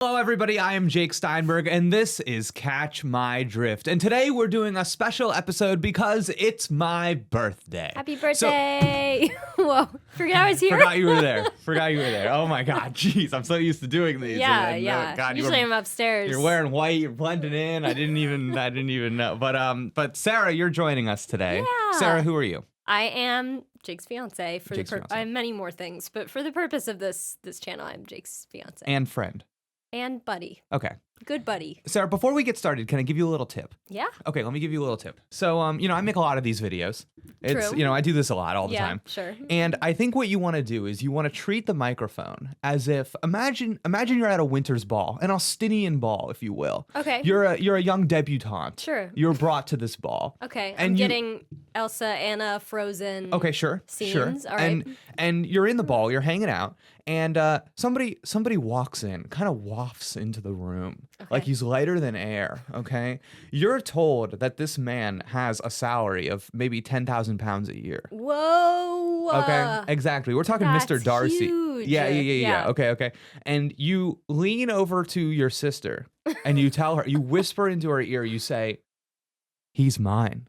Hello everybody, I am Jake Steinberg and this is Catch My Drift. And today we're doing a special episode because it's my birthday. Happy birthday! Whoa, forget I was here? Forgot you were there. Oh my god, jeez, I'm so used to doing these. Yeah. God, usually I'm upstairs. You're wearing white, you're blending in. I didn't even know. But Sarah, you're joining us today. Yeah. Sarah, who are you? I am Jake's fiance. Fiance. I have many more things, but for the purpose of this channel, I'm Jake's fiance. And friend. And buddy. Okay. Good buddy. Sarah, before we get started, can I give you a little tip? Yeah. Okay, let me give you a little tip. So, I make a lot of these videos. It's, True. I do this a lot all the time. Sure. And I think what you want to do is you want to treat the microphone as if imagine you're at a winter's ball, an Austinian ball, if you will. Okay. You're a young debutante. Sure. You're brought to this ball. Okay. And I'm getting Elsa, Anna, Frozen. Okay, sure. Scenes. Sure. All right. And you're in the ball, you're hanging out, and somebody walks in, kind of wafts into the room. Okay. Like he's lighter than air, okay? You're told that this man has a salary of maybe 10,000 pounds a year. Whoa. Okay, exactly. We're talking That's Mr. Darcy. huge. Yeah. Okay. And you lean over to your sister and you tell her, you whisper into her ear, you say, "He's mine.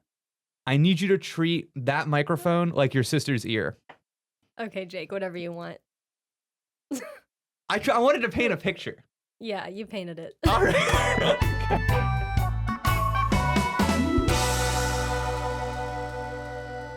I need you to treat that microphone like your sister's ear." Okay, Jake, whatever you want. I wanted to paint a picture. Yeah, you painted it. All right.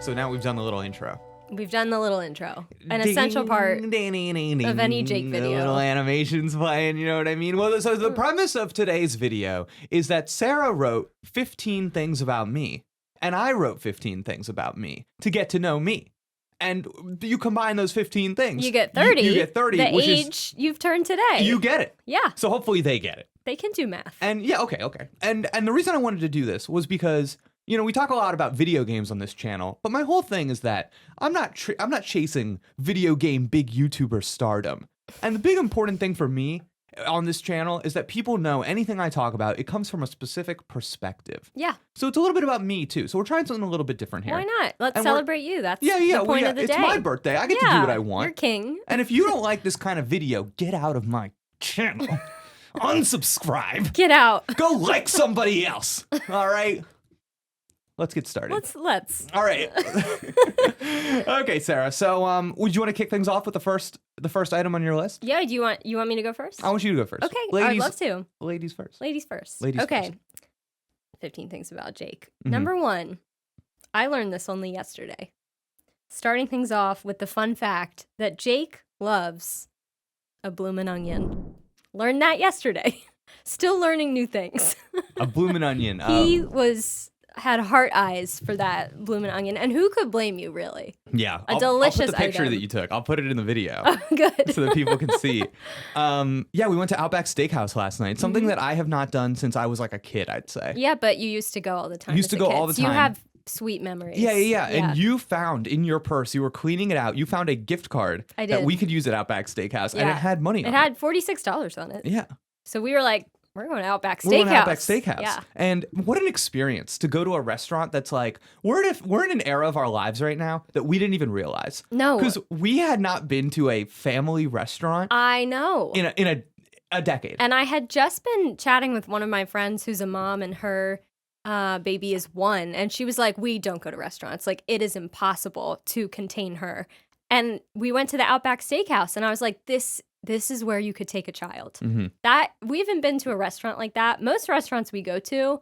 So now we've done the little intro. We've done the little intro. An essential part of any Jake video. Little animations playing, you know what I mean? Well, so the premise of today's video is that Sarah wrote 15 things about me, and I wrote 15 things about me to get to know me. And you combine those 15 things. You get 30. You get 30. The which age you've turned today. You get it. Yeah. So hopefully they get it. They can do math. And yeah, okay. And the reason I wanted to do this was because, we talk a lot about video games on this channel, but my whole thing is that I'm not chasing video game big YouTuber stardom. And the big important thing for me on this channel is that people know anything I talk about, it comes from a specific perspective. Yeah. So it's a little bit about me too. So we're trying something a little bit different here. Why not? Let's And celebrate you. That's the point of the day. It's my birthday. I get to do what I want. You're king. And if you don't like this kind of video, get out of my channel. Unsubscribe. Get out. Go like somebody else. All right. Let's get started. Let's. All right. Okay, Sarah. So, would you want to kick things off with the first item on your list? Yeah. Do you want me to go first? I want you to go first. Okay. Ladies, I'd love to. Ladies first. Ladies first. Ladies okay. first. 15 things about Jake. Mhm. Number 1. I learned this only yesterday. Starting things off with the fun fact that Jake loves a bloomin' onion. Learned that yesterday. Still learning new things. A bloomin' onion. He had heart eyes for that bloomin' onion, and who could blame you, really? Yeah. delicious I'll put the picture item. that you took. I'll put it in the video. Oh, good. So that people can see. Yeah, we went to Outback Steakhouse last night. Something that I have not done since I was like a kid, I'd say. Yeah, but you used to go all the time. Used to go all the So time. you have sweet memories. Yeah. And you found in your purse, you were cleaning it out. You found a gift card I that did. we could use at Outback Steakhouse, and Yeah. it had money on It had $46 on it. Yeah. So we were like, we're going to Outback Steakhouse. We're going to Outback Steakhouse. Yeah. And what an experience to go to a restaurant that's like, we're in an era of our lives right now that we didn't even realize. No. Because we had not been to a family restaurant I know. in a decade. And I had just been chatting with one of my friends who's a mom, and her baby is 1. And she was like, we don't go to restaurants. Like, it is impossible to contain her. And we went to the Outback Steakhouse, and I was like, this is where you could take a child. Mhm. That we haven't been to a restaurant like that. Most restaurants we go to,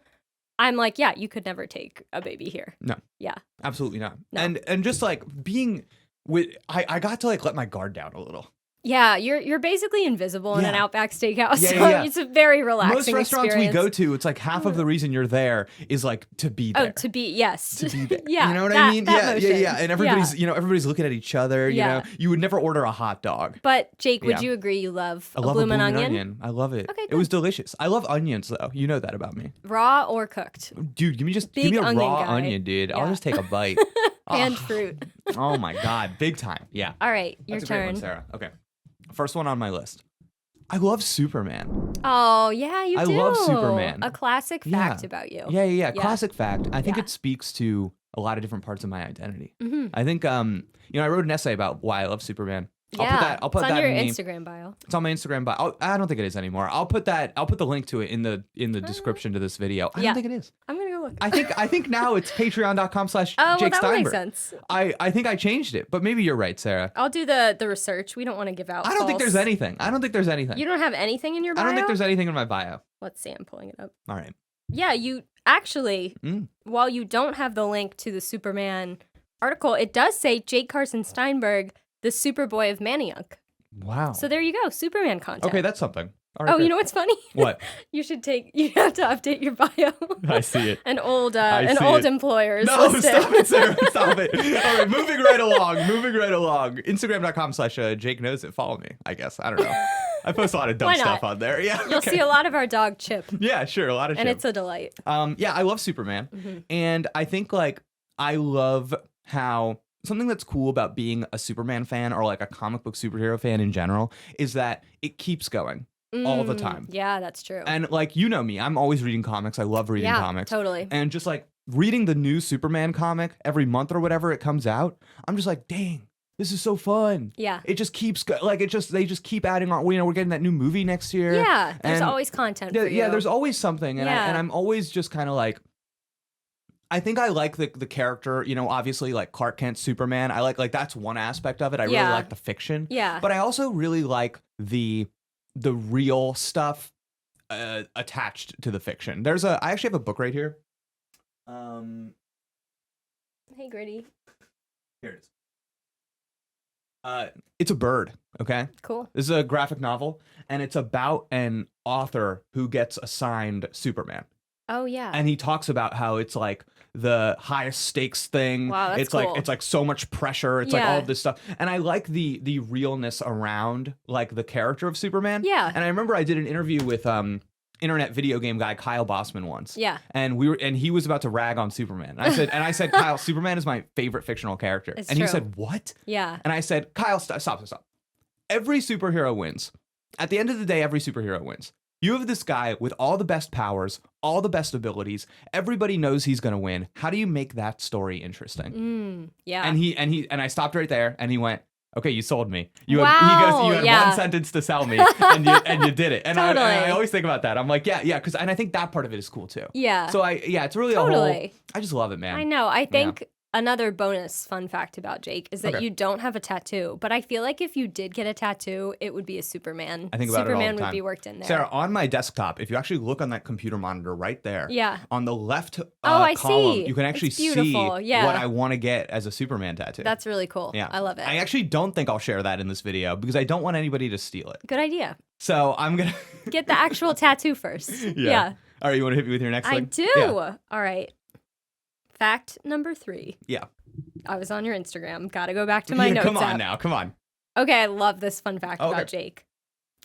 I'm like, yeah, you could never take a baby here. No. Yeah. Absolutely not. No. And just like being with, I got to like let my guard down a little. Yeah, you're basically invisible in an Yeah. Outback Steakhouse. Yeah, So yeah. it's a very relaxing Most restaurants experience. we go to, it's like half of the reason you're there is like to be there. Oh, to be, yes. To be there. Yeah. You know what that- I mean? that motion. Yeah. And everybody's looking at each other, you Yeah. know. You would never order a hot dog. But Jake, would Yeah. you agree you love I love bloomin' a onion? onion. I love it. Okay, It was good. delicious. I love onions though. You know that about me. Raw or cooked? Dude, give me Big a onion raw guy. onion, dude. I'll Yeah. just take a bite. And Ah, fruit. Oh my god, big time. Yeah. All right, your That's a great turn. one, Sarah. Okay. First one on my list. I love Superman. Oh, yeah, you I do. love Superman. A classic Yeah. fact about you. Yeah. Classic fact. I think Yeah. it speaks to a lot of different parts of my identity. Mm-hmm. I think I wrote an essay about why I love Superman. Yeah, I'll put it's that on your in Instagram bio. It's on my Instagram bio. I don't think it is anymore. I'll put the link to it in the description to this video. I Yeah. don't think it is. I'm gonna go look. I think now it's patreon.com/Jake Oh, well, that would Steinberg. make sense. I think I changed it, but maybe you're right, Sarah. I'll do the research. We don't want to give out. I don't think false- there's anything. I don't think there's anything. You don't have anything in your bio? I don't think there's anything in my bio. Let's see. I'm pulling it up. All right. Yeah, you actually, while you don't have the link to the Superman article, it does say Jake Carson Steinberg, the Superboy of Manayunk. Wow. So there you go, Superman content. Okay, that's something. All right, Oh, great. you know what's funny? What? You have to update your bio. I see it. An old I see it. employer is No, listed. stop it, Sarah. Stop it. All right, moving right along. Instagram.com/Jake knows it. Follow me, I guess. I don't know. I post a lot of dumb Why not? stuff on there. Yeah. You'll okay. see a lot of our dog Chip, Yeah, sure. A lot of and shit. it's a delight. Yeah, I love Superman. Mm-hmm. And I think like I love how something that's cool about being a Superman fan or like a comic book superhero fan in general is that it keeps going all the time. Yeah, that's true. And like you know me, I'm always reading comics. I love reading comics. Totally. And just like reading the new Superman comic every month or whatever it comes out, I'm just like, dang, this is so fun. Yeah. It just keeps they just keep adding on. You know, we're getting that new movie next year. Yeah, there's And- always content Yeah, for you. yeah, there's always something, and Yeah. I'm always just kind of like, I think I like the character, you know, obviously like Clark Kent, Superman. I like that's one aspect of it. I really Yeah. like the fiction. Yeah. But I also really like the real stuff attached to the fiction. I actually have a book right here. Hey, Gritty. Here it is. It's a bird, okay? Cool. This is a graphic novel, and it's about an author who gets assigned Superman. Oh, yeah. And he talks about how it's like the highest stakes thing. Wow, that's it's cool. like it's like so much pressure. It's like all Yeah. of this stuff. And I like the realness around like the character of Superman. Yeah. And I remember I did an interview with internet video game guy Kyle Bossman once. Yeah. And he was about to rag on Superman. And I said, Kyle, Superman is my favorite fictional character. It's and he true. said, what? Yeah. And I said, Kyle, stop. Every superhero wins. At the end of the day, every superhero wins. You have this guy with all the best powers, all the best abilities. Everybody knows he's going to win. How do you make that story interesting? Yeah. And I stopped right there, and he went, "Okay, you sold me. He goes, Wow, you had yeah. one sentence to sell me, and you did it." And Totally. I always think about that. I'm like, yeah, and I think that part of it is cool too. Yeah. So it's really a whole. Totally. I just love it, man. I know. I think another bonus fun fact about Jake is that Okay. you don't have a tattoo. But I feel like if you did get a tattoo, it would be a Superman. I think about it all the Superman would time. be worked in there. Sarah, on my desktop, if you actually look on that computer monitor right there, Yeah. on the left I column, see. you can actually It's beautiful. see Yeah. what I want to get as a Superman tattoo. That's really cool. yeah, I love it. I actually don't think I'll share that in this video because I don't want anybody to steal it. Good idea. So I'm gonna Get the actual tattoo first. Yeah. All right, you want to hit me with your next I thing? do. Yeah. All right. Fact number 3. Yeah. I was on your Instagram. Gotta go back to my notes Come on app. now. Come on. Okay, I love this fun fact Okay. about Jake.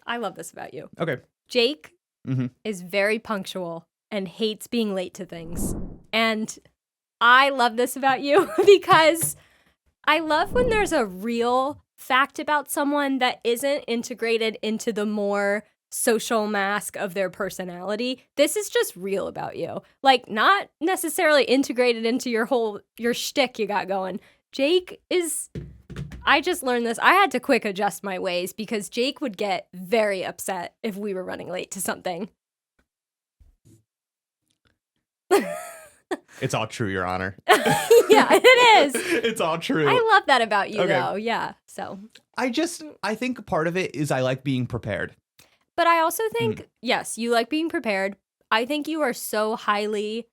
I love this about you. Okay. Jake Mhm. is very punctual and hates being late to things. And I love this about you because I love when there's a real fact about someone that isn't integrated into the more social mask of their personality. This is just real about you. Like, not necessarily integrated into your shtick you got going. Jake is... I just learned this. I had to quick adjust my ways because Jake would get very upset if we were running late to something. It's all true, Your Honor. Yeah, it is. It's all true. I love that about you, Okay. though. Yeah. So, I think part of it is I like being prepared. but I also think, Mm. yes, you like being prepared. I think you are so highly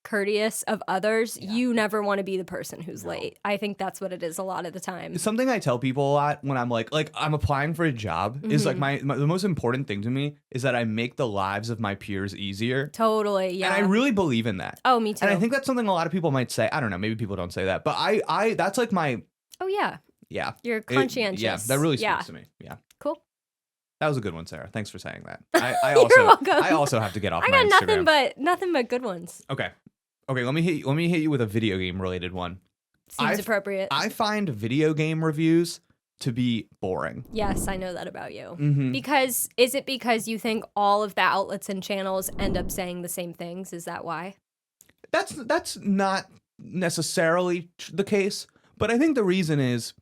courteous of others. Yeah. You never want to be the person who's No. late. I think that's what it is a lot of the time. Something I tell people a lot when I'm like I'm applying for a job is like Mhm. the most important thing to me is that I make the lives of my peers easier. Totally. Yeah. And I really believe in that. Oh, me too. And I think that's something a lot of people might say. I don't know, maybe people don't say that. But I that's like my oh, yeah. yeah. You're It- conscientious. yeah, that really speaks Yeah. to me. Yeah. Cool. That was a good one, Sarah. Thanks for saying that. I You're also welcome. I also have to get off I my got Instagram. nothing but good ones. Okay, let me hit you with a video game related one. Seems I've- appropriate. I find video game reviews to be boring. Yes, I know that about you. Mhm. Because is it because you think all of the outlets and channels end up saying the same things? Is that why? That's not necessarily the case, but I think the reason is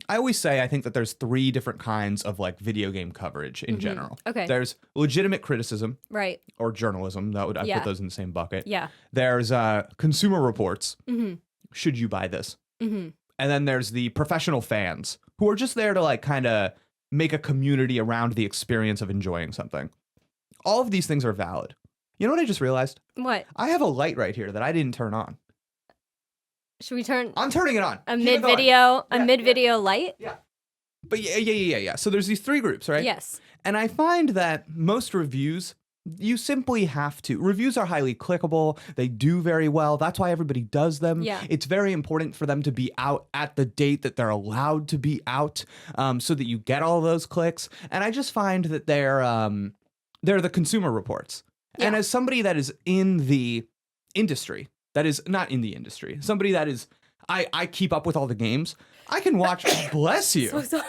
I always say I think that there's 3 different kinds of like video game coverage in general. Okay. There's legitimate criticism, Right. or journalism. I Yeah. put those in the same bucket. Yeah. There's consumer reports. Mm-hmm. Should you buy this? Mm-hmm. And then there's the professional fans who are just there to like kind of make a community around the experience of enjoying something. All of these things are valid. You know what I just realized? What? I have a light right here that I didn't turn on. Should we turn I'm turning it on. a Keep it going. mid-video light? Yeah. But yeah. So there's these 3 groups, right? Yes. And I find that most reviews, you simply have to. Reviews are highly clickable. They do very well. That's why everybody does them. Yeah. It's very important for them to be out at the date that they're allowed to be out, so that you get all those clicks. And I just find that they're the consumer reports. Yeah. And as somebody that is in the industry, that is not in the industry, somebody that is, I keep up with all the games. I can watch. Bless you. So sorry.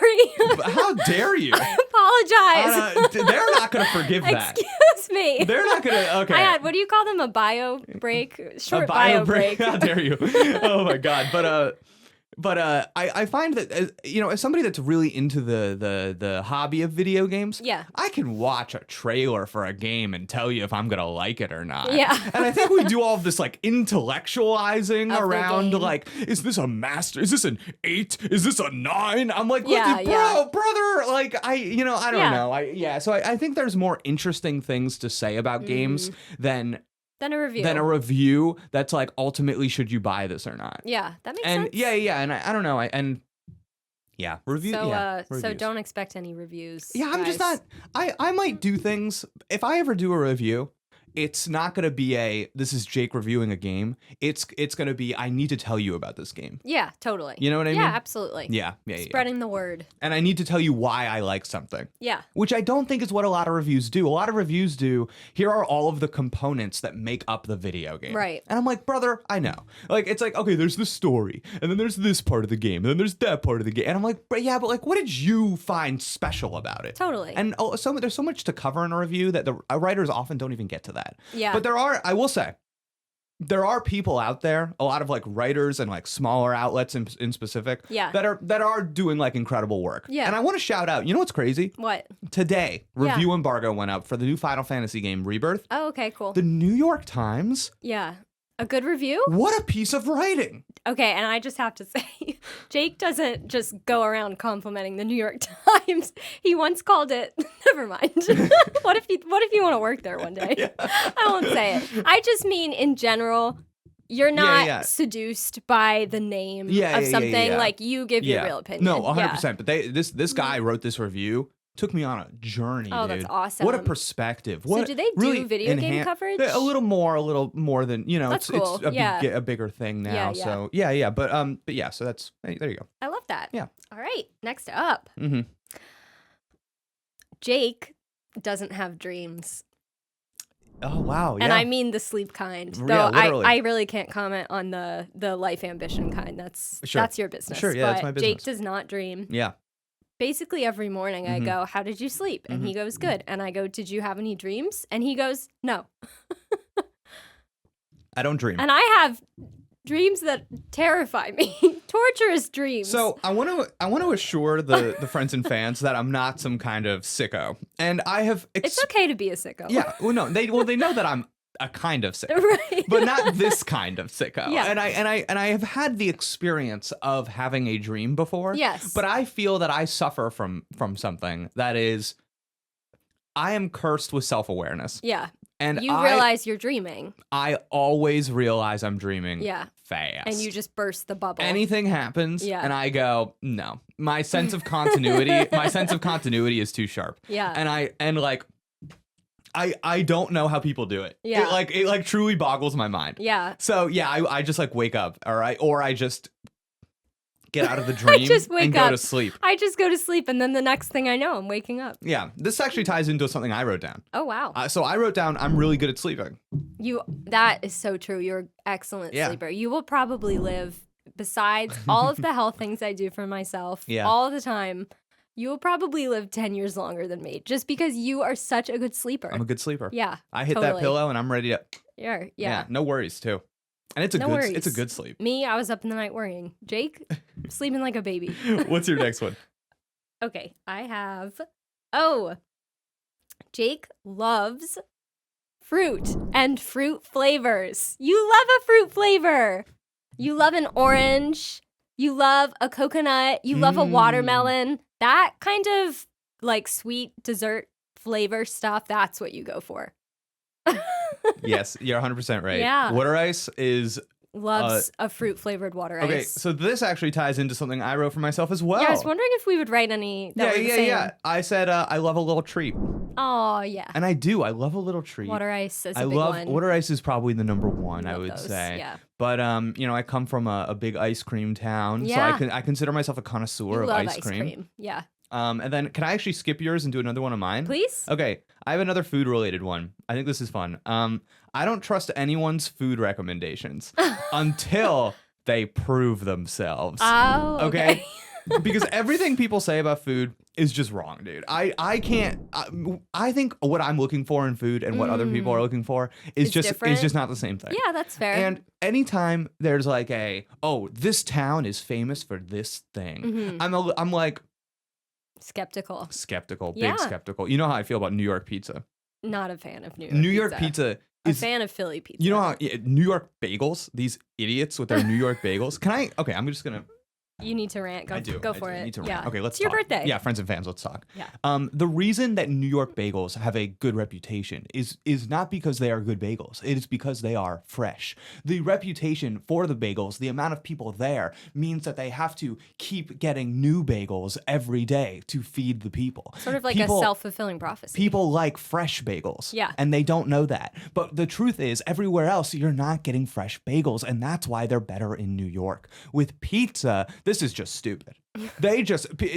How dare you? I apologize. They're not going to forgive that. Excuse me. They're not going to. Okay. I had, what do you call them? A bio break? Short A bio break. How dare you? Oh my god. But I find that as somebody that's really into the hobby of video games, Yeah. I can watch a trailer for a game and tell you if I'm gonna like it or not. Yeah. And I think we do all of this like intellectualizing Of the around game. like, is this a master? Is this an 8? Is this a 9? I'm like, Yeah, look, yeah. brother, like I don't Yeah. know. So I think there's more interesting things to say about games than Then a review. a review that's like, ultimately, should you buy this or not? Yeah, that makes And sense. yeah, and I don't know, review. So reviews. don't expect any reviews. Yeah, I'm just guys. not. I might do things if I ever do a review. It's not gonna be this is Jake reviewing a game. It's gonna be, I need to tell you about this game. Yeah, totally. You know what I mean? Yeah, absolutely. Yeah. Spreading the word. And I need to tell you why I like something. Yeah. Which I don't think is what a lot of reviews do. A lot of reviews do, here are all of the components that make up the video game. Right. And I'm like, brother, I know. Like, it's like, okay, there's the story, and then there's this part of the game, and then there's that part of the game. And I'm like, but like, what did you find special about it? Totally. And there's so much to cover in a review that the writers often don't even get to that. Yeah. But I will say, there are people out there, a lot of like writers and like smaller outlets in specific, Yeah. that are doing like incredible work. Yeah. And I want to shout out, you know what's crazy? What? Today, Yeah. review embargo went up for the new Final Fantasy game, Rebirth. Oh, okay, cool. The New York Times, Yeah. A good review? what a piece of writing. Okay, and I just have to say, Jake doesn't just go around complimenting the New York Times. He once called it. Never mind. What if you want to work there one day? Yeah. I won't say it. I just mean in general, you're not yeah. seduced by the name Yeah, of yeah, something. yeah. Like you give your real opinion. No, 100%. Yeah. But this guy wrote this review. Took me on a journey, Oh, dude. that's awesome. What a perspective. So do they do video game coverage? A little more than, That's cool. it's Yeah. a bigger thing now. Yeah. So yeah. But yeah, so that's, hey, there you go. I love that. Yeah. All right, next up. Mm-hmm. Jake doesn't have dreams. Oh, wow. Yeah. And I mean the sleep kind. Yeah, Though literally. I really can't comment on the life ambition kind. That's your business. Sure, yeah, but that's my Jake business. does not dream. Yeah. Basically every morning I go, "How did you sleep?" And he goes, "Good." And I go, "Did you have any dreams?" And he goes, "No." I don't dream. And I have dreams that terrify me. Torturous dreams. So I want to assure the friends and fans that I'm not some kind of sicko. And I have it's okay to be a sicko. Yeah. Well, no. They know that I'm a kind of sicko. Right. But not this kind of sicko. Yeah. And I have had the experience of having a dream before. Yes. But I feel that I suffer from something that is, I am cursed with self-awareness. Yeah. And You realize you're dreaming. I always realize I'm dreaming. Yeah. Fast. And you just burst the bubble. Anything happens, Yeah. and I go, no. My sense of continuity is too sharp. Yeah. And I don't know how people do it. Yeah. It like truly boggles my mind. Yeah. So yeah, I just like wake up, all right, or I just get out of the dream just wake and go up. to sleep. I just go to sleep, and then the next thing I know, I'm waking up. Yeah, this actually ties into something I wrote down. Oh wow! So I wrote down, I'm really good at sleeping. That is so true. You're an excellent Yeah. sleeper. You will probably live, besides all of the health things I do for myself, Yeah. all the time. You will probably live 10 years longer than me, just because you are such a good sleeper. I'm a good sleeper. Yeah, I hit that totally. pillow and I'm ready to. Yeah. No worries too. And it's a No good worries. it's a good sleep. Me, I was up in the night worrying. Jake, sleeping like a baby. What's your next one? Okay, I have. Oh, Jake loves fruit and fruit flavors. You love a fruit flavor. You love an orange. You love a coconut. You love a watermelon. That kind of like sweet dessert flavor stuff, that's what you go for. Yes, you're 100% right. Yeah. Water ice is Loves a fruit flavored water ice. okay. So this actually ties into something I wrote for myself as well. Yeah, I was wondering if we would write any that were the same. Yeah. I said I love a little treat, Oh, yeah. and I do. I love a little treat. Water ice is a I big love one. water ice is probably the number one. I Love would those, say. yeah. But you know, I come from a big ice cream town, Yeah. so I consider myself a connoisseur You of love ice cream. Yeah. And then can I actually skip yours and do another one of mine? Please? Okay, I have another food related one. I think this is fun. I don't trust anyone's food recommendations until they prove themselves. Oh, Okay? Because everything people say about food is just wrong, dude. I can't. I think what I'm looking for in food and what other people are looking for is It's different. just not the same thing. Yeah, that's fair. And anytime there's like this town is famous for this thing, I'm like skeptical. big Yeah. skeptical. You know how I feel about New York pizza. Not a fan of New York pizza A is. fan of Philly pizza. You know how New York bagels? These idiots with their New York bagels. Can I? Okay, I'm just gonna. You need to rant. Go, I do. go I for do. it. I need to rant. Yeah. Okay, let's It's your talk. birthday. Yeah, friends and fans, let's talk. Yeah. The reason that New York bagels have a good reputation is not because they are good bagels. It is because they are fresh. The reputation for the bagels, the amount of people there, means that they have to keep getting new bagels every day to feed the people. Sort of like People- a self-fulfilling prophecy. People like fresh bagels. Yeah. And they don't know that. But the truth is, everywhere else, you're not getting fresh bagels. And that's why they're better in New York. With pizza, this is just stupid.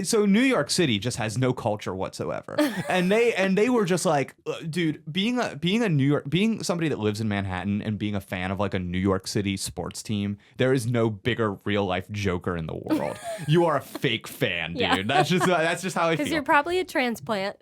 So New York City just has no culture whatsoever. And they were just like, dude, being somebody that lives in Manhattan and being a fan of like a New York City sports team, there is no bigger real life joker in the world. You are a fake fan, dude. Yeah. That's just how I Because feel. you're probably a transplant.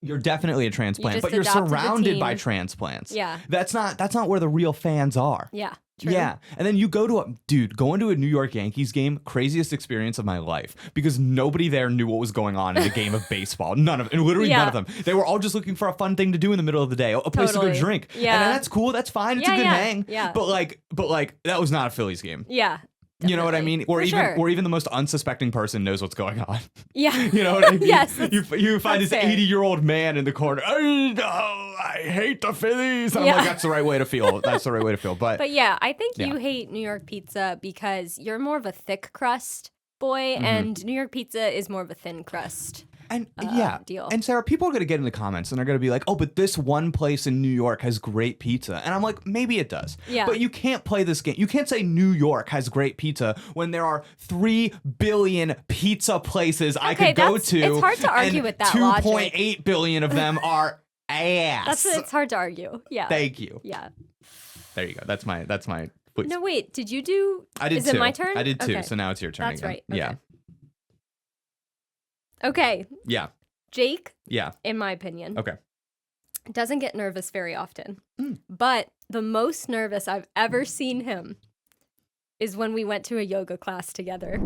You're definitely a transplant, just but you're adopted the surrounded by team. transplants. Yeah. That's not where the real fans are. Yeah. True. Yeah. And then you go to going to a New York Yankees game, craziest experience of my life, because nobody there knew what was going on in the game of baseball. None of them. They were all just looking for a fun thing to do in the middle of the day, a place to Totally. go drink. Yeah. And that's cool. That's fine. It's a good hang. Yeah. But like that was not a Phillies game. Yeah. You know what I definitely. mean? For Or sure. even the most unsuspecting person knows what's going on. Yeah. You know what I mean? Yes, You find that's this fair. 80-year-old man in the corner. I hate the Phillies. I'm Yeah. like, that's the right way to feel. That's the right way to feel. But yeah, I think Yeah. you hate New York pizza because you're more of a thick crust boy, Mm-hmm. and New York pizza is more of a thin crust. Deal. And Sarah, people are gonna get in the comments and they're gonna be like, "Oh, but this one place in New York has great pizza," and I'm like, maybe it does. Yeah. But you can't play this game. You can't say New York has great pizza when there are 3 billion pizza places I Okay, could go that's- to. it's hard to argue and with that 2.8 billion of them are ass. It's hard to argue. Yeah. Thank you. Yeah. There you go. That's my. Please. No, wait. Did you do? I did Is two. it my turn? I did two. Okay. So now it's your turn That's again. right. Yeah. Okay. Yeah. Jake, Yeah. in my opinion, Okay. doesn't get nervous very often. Mm. But the most nervous I've ever seen him is when we went to a yoga class together.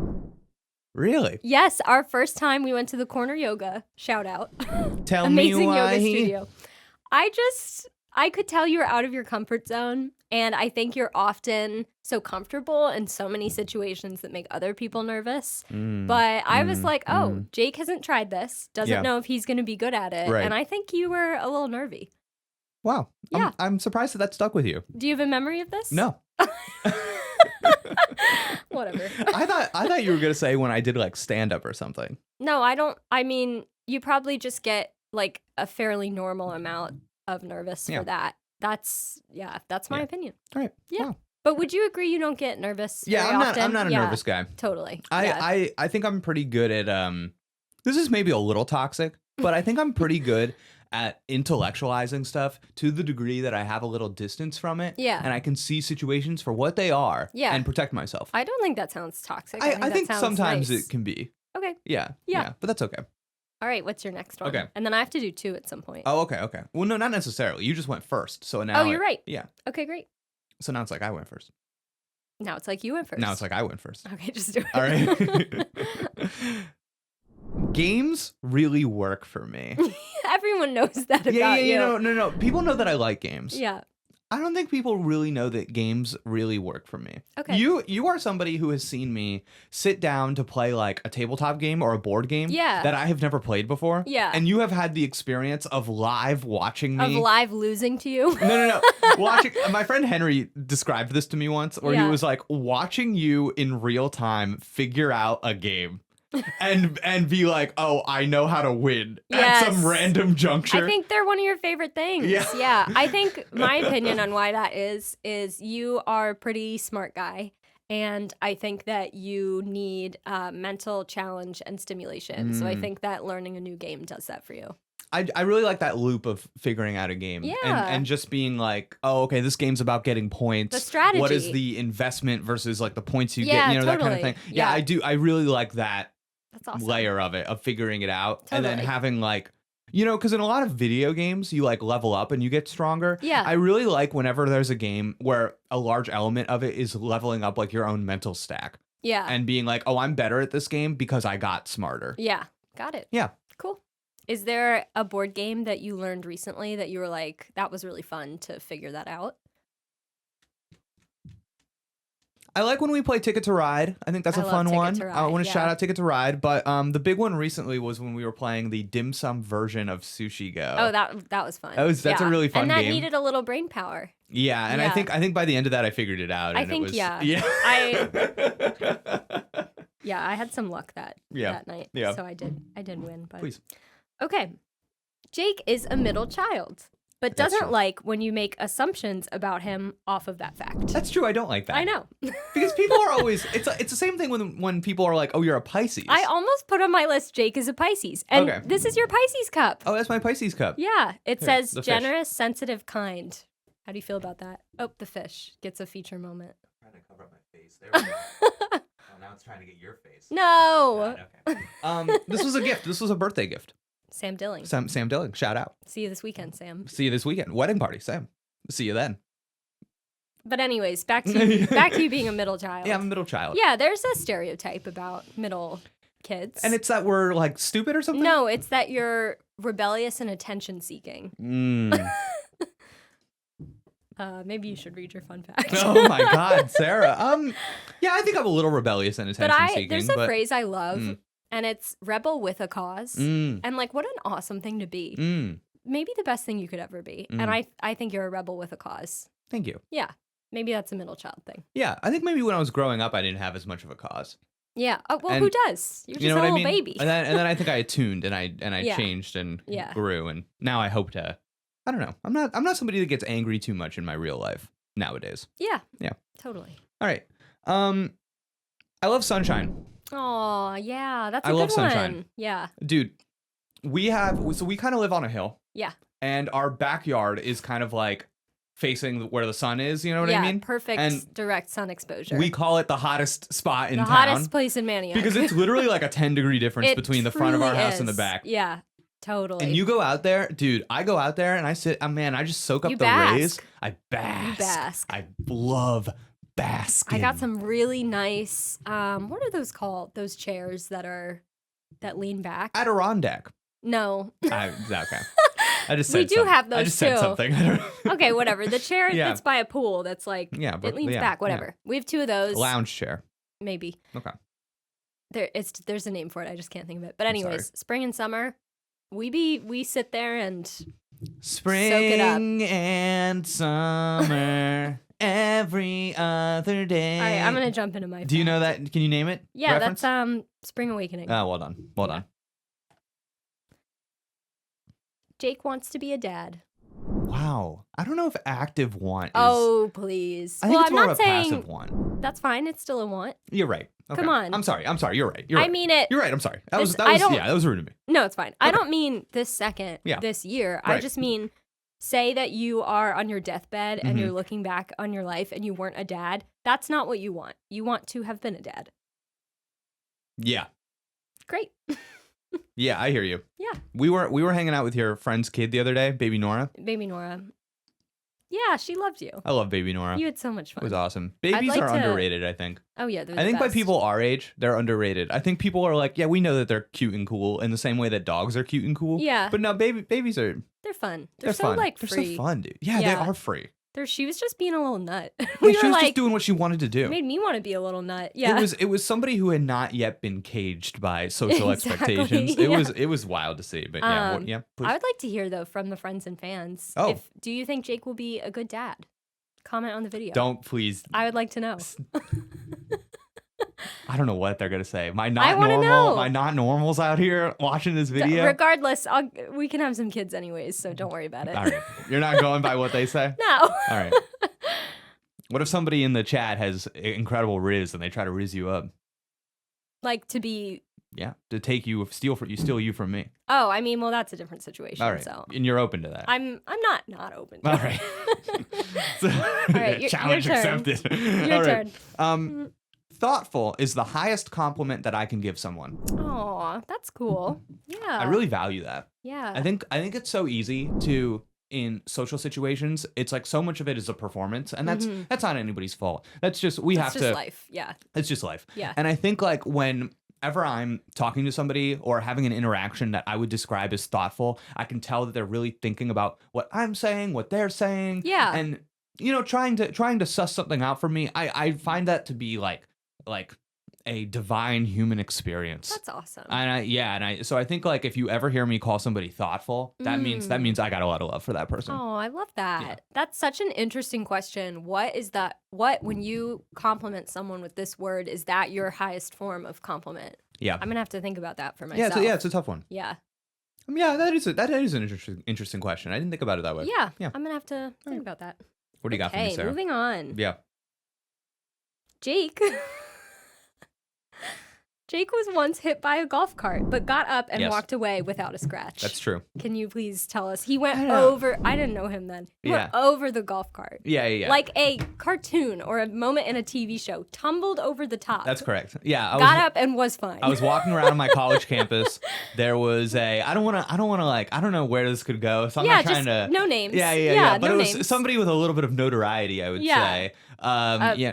Really? Yes, our first time we went to the corner yoga. Shout out. Tell Amazing me why. yoga studio. I could tell you're out of your comfort zone, and I think you're often so comfortable in so many situations that make other people nervous. But I was like, oh, Jake hasn't tried this, doesn't Yeah. know if he's going to be good at it, Right. and I think you were a little nervy. Wow. Yeah. I'm surprised that stuck with you. Do you have a memory of this? No. Whatever. I thought you were gonna say when I did like stand up or something. No, I don't. I mean, you probably just get like a fairly normal amount of nervous Yeah. for that. That's my Yeah. opinion. All right. Yeah. Wow. But would you agree you don't get nervous? Yeah, very I'm often? not a Yeah, nervous guy. Totally. Yeah. I think I'm pretty good at this is maybe a little toxic, but I think I'm pretty good at intellectualizing stuff to the degree that I have a little distance from it. Yeah. And I can see situations for what they are Yeah. and protect myself. I don't think that sounds toxic. I think that sounds sometimes nice. it can be. Okay. Yeah. Yeah. But that's okay. All right. What's your next one? Okay. And then I have to do 2 at some point. Oh, okay. Well, no, not necessarily. You just went first. So now Oh, you're right. Yeah. Okay, great. So now it's like I went first. Now it's like you went first. Now it's like I went first. Okay, just do it. All right. Games really work for me. Everyone knows that about you. No. People know that I like games. Yeah. I don't think people really know that games really work for me. Okay. You are somebody who has seen me sit down to play like a tabletop game or a board game that I have never played before. Yeah. And you have had the experience of live watching me. Of live losing to you. No. Watching. My friend Henry described this to me once where he was like, watching you in real time figure out a game. and be like, oh, I know how to win at some random juncture. I think they're one of your favorite things. Yeah. I think my opinion on why that is you are a pretty smart guy. And I think that you need mental challenge and stimulation. So I think that learning a new game does that for you. I really like that loop of figuring out a game. Yeah. And just being like, oh, okay, this game's about getting points. The strategy. What is the investment versus like the points you get, totally. that kind of thing. Yeah, I do. I really like that. That's awesome. Layer of it, of figuring it out. Totally. And then having like, because in a lot of video games, you like level up and you get stronger. Yeah. I really like whenever there's a game where a large element of it is leveling up like your own mental stack. Yeah. And being like, oh, I'm better at this game because I got smarter. Yeah. Got it. Yeah. Cool. Is there a board game that you learned recently that you were like, that was really fun to figure that out? I like when we play Ticket to Ride. I think that's a fun one. I want to shout out Ticket to Ride, but the big one recently was when we were playing the dim sum version of Sushi Go. Oh, that was fun. That's a really fun game. And that needed a little brain power. Yeah, and I think by the end of that I figured it out. And Yeah, I had some luck that night. Yeah. So I did win. But please. Okay, Jake is a middle child, but doesn't like when you make assumptions about him off of that fact. That's true. I don't like that. I know. Because people are always, it's the same thing when people are like, oh, you're a Pisces. I almost put on my list, Jake is a Pisces. And this is your Pisces cup. Oh, that's my Pisces cup. Yeah. It says generous, sensitive, kind. How do you feel about that? Oh, the fish gets a feature moment. I'm trying to cover up my face. There we go. Oh, now it's trying to get your face. No. God, okay. This was a gift. This was a birthday gift. Sam Dilling. Sam Dilling. Shout out. See you this weekend, Sam. See you this weekend. Wedding party, Sam. See you then. But anyways, back to you being a middle child. Yeah, I'm a middle child. Yeah, there's a stereotype about middle kids. And it's that we're like stupid or something? No, it's that you're rebellious and attention seeking. Maybe you should read your fun fact. Oh my God, Sarah. Yeah, I think I'm a little rebellious and attention seeking. There's a phrase I love. And it's rebel with a cause. And like, what an awesome thing to be. Maybe the best thing you could ever be. And I think you're a rebel with a cause. Thank you. Yeah. Maybe that's a middle child thing. Yeah. I think maybe when I was growing up, I didn't have as much of a cause. Yeah. Well, who does? You're just a little baby. And then I think I attuned and I changed and grew. And now I hope to, I don't know. I'm not somebody that gets angry too much in my real life nowadays. Yeah. Yeah. Totally. All right. I love sunshine. Oh, yeah, that's a good one. I love one. sunshine. Yeah. Dude, we kind of live on a hill. Yeah. And our backyard is kind of like facing where the sun is, you know what I mean? Yeah, perfect and direct sun exposure. We call it the hottest spot in town. The hottest place in Manioc. Because it's literally like a 10-degree difference between the front of our house and the back. Yeah, totally. And you go out there, dude, I go out there and I sit, I just soak up the rays. I bask. You bask. I love basking. I got some really nice, what are those called? Those chairs that lean back? Adirondack. No. Okay. I just said we do something. have those I just too. said something. Okay, whatever. The chair that's by a pool that's like, it leans back, whatever. Yeah. We have two of those. Lounge chair. Maybe. Okay. There's a name for it. I just can't think of it. But anyways, spring and summer, we sit there and spring soak it up. And summer. Every other day. All right, I'm gonna jump into my. Do you know that? Can you name it? Yeah, reference? That's Spring Awakening. Oh, well done. Well done. Jake wants to be a dad. Wow, I don't know if active want is. Oh, please. I think it's more of a passive want. That's fine. It's still a want. You're right. Okay. Come on. I'm sorry. You're right. I mean it. You're right. I'm sorry. That was rude of me. No, it's fine. Okay. I don't mean this second. This year. Right. I just mean. Say that you are on your deathbed and you're looking back on your life and you weren't a dad. That's not what you want. You want to have been a dad. Yeah. Great. Yeah, I hear you. Yeah. We were hanging out with your friend's kid the other day, baby Nora. Baby Nora. Yeah, she loved you. I love baby Nora. You had so much It fun. was awesome. Babies like are to- underrated, I think. Oh yeah, they're I think the by best. people our age, they're underrated. I think people are like, yeah, we know that they're cute and cool in the same way that dogs are cute and cool. Yeah. But no, babies are They're fun. they're so fun. like They're free. so fun, dude. Yeah, they Yeah. are free. She was just being a little nut. Yeah, we she were was like, just doing what she wanted to do. made me want to be a little nut. Yeah. It was somebody who had not yet been caged by social Exactly, expectations. yeah. It was wild to see. But yeah, yeah. Please. I would like to hear though from the friends and fans. Oh. Do you think Jake will be a good dad? Comment on the video. Don't please. I would like to know. I don't know what they're gonna say. My I not wanna normal, know. my not normals out here watching this video. Regardless, we can have some kids anyways, so don't worry about it. All right, you're not going by what they say. No. All right. What if somebody in the chat has incredible riz and they try to riz you up? Like to be. Yeah, to take you, steal you from me. Oh, I mean, well, that's a different situation. All right, So and you're open to that. I'm not open. To All it. right. So, right, your challenge turn. accepted. Your All right. turn. Thoughtful is the highest compliment that I can give someone. Oh, that's cool. Yeah. I really value that. Yeah. I think it's so easy to in social situations. It's like so much of it is a performance, and that's not anybody's fault. That's just That's just life. Yeah. It's just life. Yeah. And I think like whenever I'm talking to somebody or having an interaction that I would describe as thoughtful, I can tell that they're really thinking about what I'm saying, what they're saying. Yeah. And trying to suss something out for me. I find that to be like a divine human experience. That's awesome. So I think like if you ever hear me call somebody thoughtful, that means I got a lot of love for that person. Oh, I love that. Yeah. That's such an interesting question. What is that? When you compliment someone with this word, is that your highest form of compliment? Yeah. I'm gonna have to think about that for myself. It's a tough one. Yeah. Yeah, that is an interesting question. I didn't think about it that way. Yeah. Yeah. I'm gonna have to think about that. What do you got for me, Okay, Sarah? moving on. Yeah. Jake. Jake was once hit by a golf cart, but got up and Yes. walked away without a scratch. That's true. Can you please tell us? He went I know. over. I didn't know him then. He went over the golf cart. Yeah. Like a cartoon or a moment in a TV show. Tumbled over the top. That's correct. Yeah. Got up and was fine. I was walking around on my college campus. There was I don't want to I don't know where this could go. So I'm yeah, not trying just to. no names. Yeah. But no it was names. somebody with a little bit of notoriety, I would say.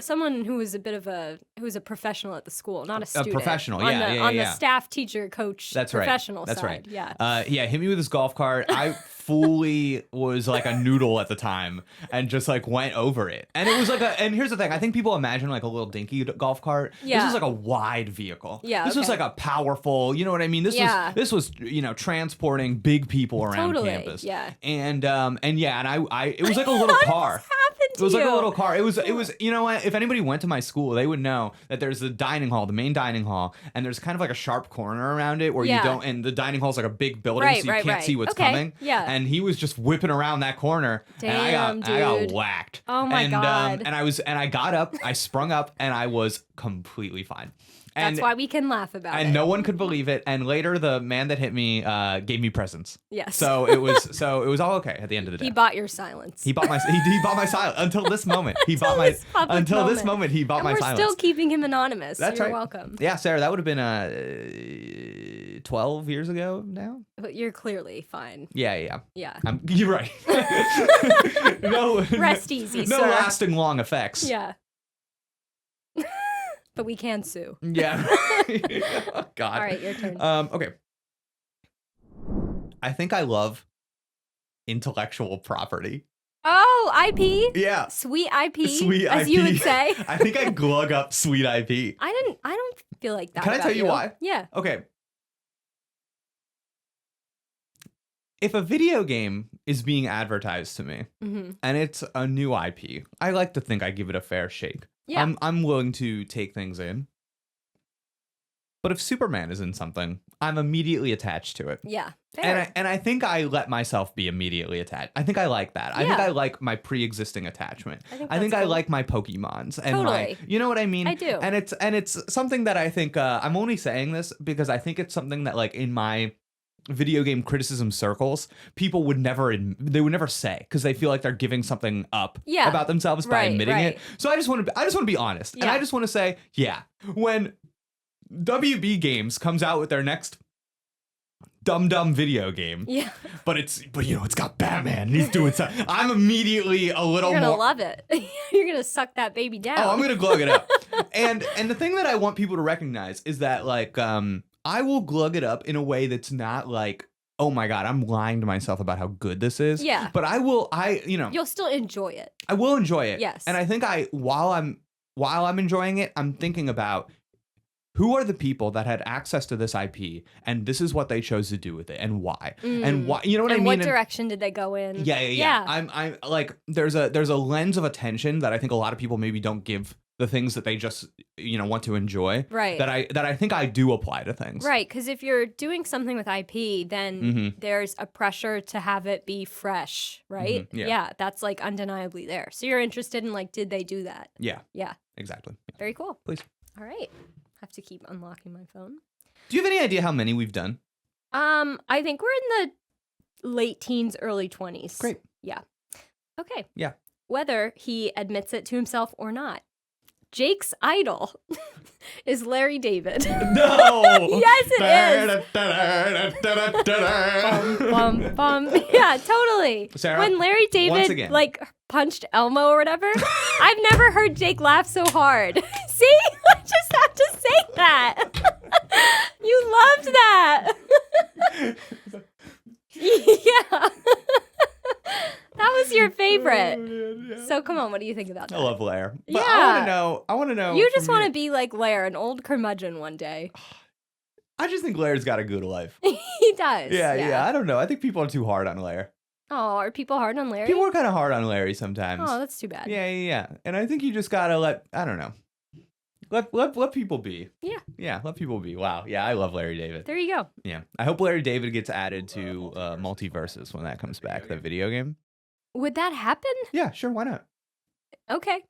Someone who was who was a professional at the school, not a student. professional, on the staff, teacher, coach, That's right. professional That's side. right. Hit me with his golf cart. I fully was like a noodle at the time and just like went over it. And it was like and here's the thing. I think people imagine like a little dinky golf cart. Yeah. This was like a wide vehicle. Yeah, This was okay. like a powerful, you know what I mean? This was transporting big people around Totally, campus. yeah. And I it was like a little car. Happened to It was like a you? little car. It was, you know what? If anybody went to my school, they would know that there's the dining hall, the main dining hall, and there's kind of like a sharp corner around it where you Yeah. don't, and the dining hall's like a big building, Right, so you right, can't right. see what's Okay, coming. yeah. And he was just whipping around that corner, and I got dude. whacked. Oh my God. And I got up, I sprung up, and I was completely fine. And, That's why we can laugh about it. and no one could believe it. And later, the man that hit me gave me presents. Yes. So it was all okay at the end of the day. He bought your silence. He bought my silence until this moment. He bought my this public until this moment. moment. He bought and my we're silence. still keeping him anonymous. That's You're right. welcome. Yeah, Sarah, that would have been 12 years ago now. But you're clearly fine. Yeah. Yeah. You're right. No, Rest easy, no sir. lasting long effects. Yeah. But we can sue. Yeah. Oh, God. All right, your turn. Okay. I think I love intellectual property. Oh, IP? Yeah. Sweet IP, Sweet as IP. you would say. I think I glug up sweet IP. I don't feel like that. Can I about tell you why? Yeah. Okay. If a video game is being advertised to me Mm-hmm. and it's a new IP, I like to think I give it a fair shake. Yeah. I'm willing to take things in. But if Superman is in something, I'm immediately attached to it. Yeah. Fair. And I think I let myself be immediately attached. I think I like that. I think Yeah. I like my pre-existing attachment. I think I that's cool. like my Pokemons and Totally. you know what I mean? I do. And it's something that I think I'm only saying this because I think it's something that like in my video game criticism circles, people would never say because they feel like they're giving something up Yeah. about themselves by Right, admitting right. it. So I just want to be honest. And Yeah. I just want to say, yeah, when WB Games comes out with their next dumb video game. Yeah. But it's got Batman. And he's doing something. I'm immediately a little You're gonna more. love it. You're gonna suck that baby down. Oh, I'm gonna glug it up. and the thing that I want people to recognize is that like I will glug it up in a way that's not like, oh my God, I'm lying to myself about how good this is. Yeah. But You'll still enjoy it. I will enjoy it. Yes. And I think while I'm enjoying it, I'm thinking about who are the people that had access to this IP and this is what they chose to do with it and why. And why, you know what I mean? And what direction did they go in? Yeah. I'm like there's a lens of attention that I think a lot of people maybe don't give the things that they just want to enjoy. Right. That I think I do apply to things. Right, because if you're doing something with IP, then there's a pressure to have it be fresh, right? Yeah. That's like undeniably there. So you're interested in like, did they do that? Yeah. Yeah. Exactly. Yeah. Very cool. Please. All right. Have to keep unlocking my phone. Do you have any idea how many we've done? I think we're in the late teens, early 20s. Great. Yeah. Okay. Yeah. Whether he admits it to himself or not, Jake's idol is Larry David. No. Yes, it is. Bum, bum, bum. Yeah, totally. Sarah, when Larry once David again. like punched Elmo or whatever, I've never heard Jake laugh so hard. See, I just have to say that. You loved that. Yeah. That was your favorite. So come on, what do you think about that? I love Lair. But Yeah. I want to know. You just want to be like Lair, an old curmudgeon one day. I just think Lair's got a good life. He does. Yeah. I don't know. I think people are too hard on Lair. Oh, are people hard on Larry? People are kind of hard on Larry sometimes. Oh, that's too bad. Yeah. And I think you just gotta I don't know. Let people be. Yeah. Yeah, let people be. Wow. Yeah, I love Larry David. There you go. Yeah. I hope Larry David gets added to Multiverses when that comes back, the video game. Would that happen? Yeah, sure, why not? Okay.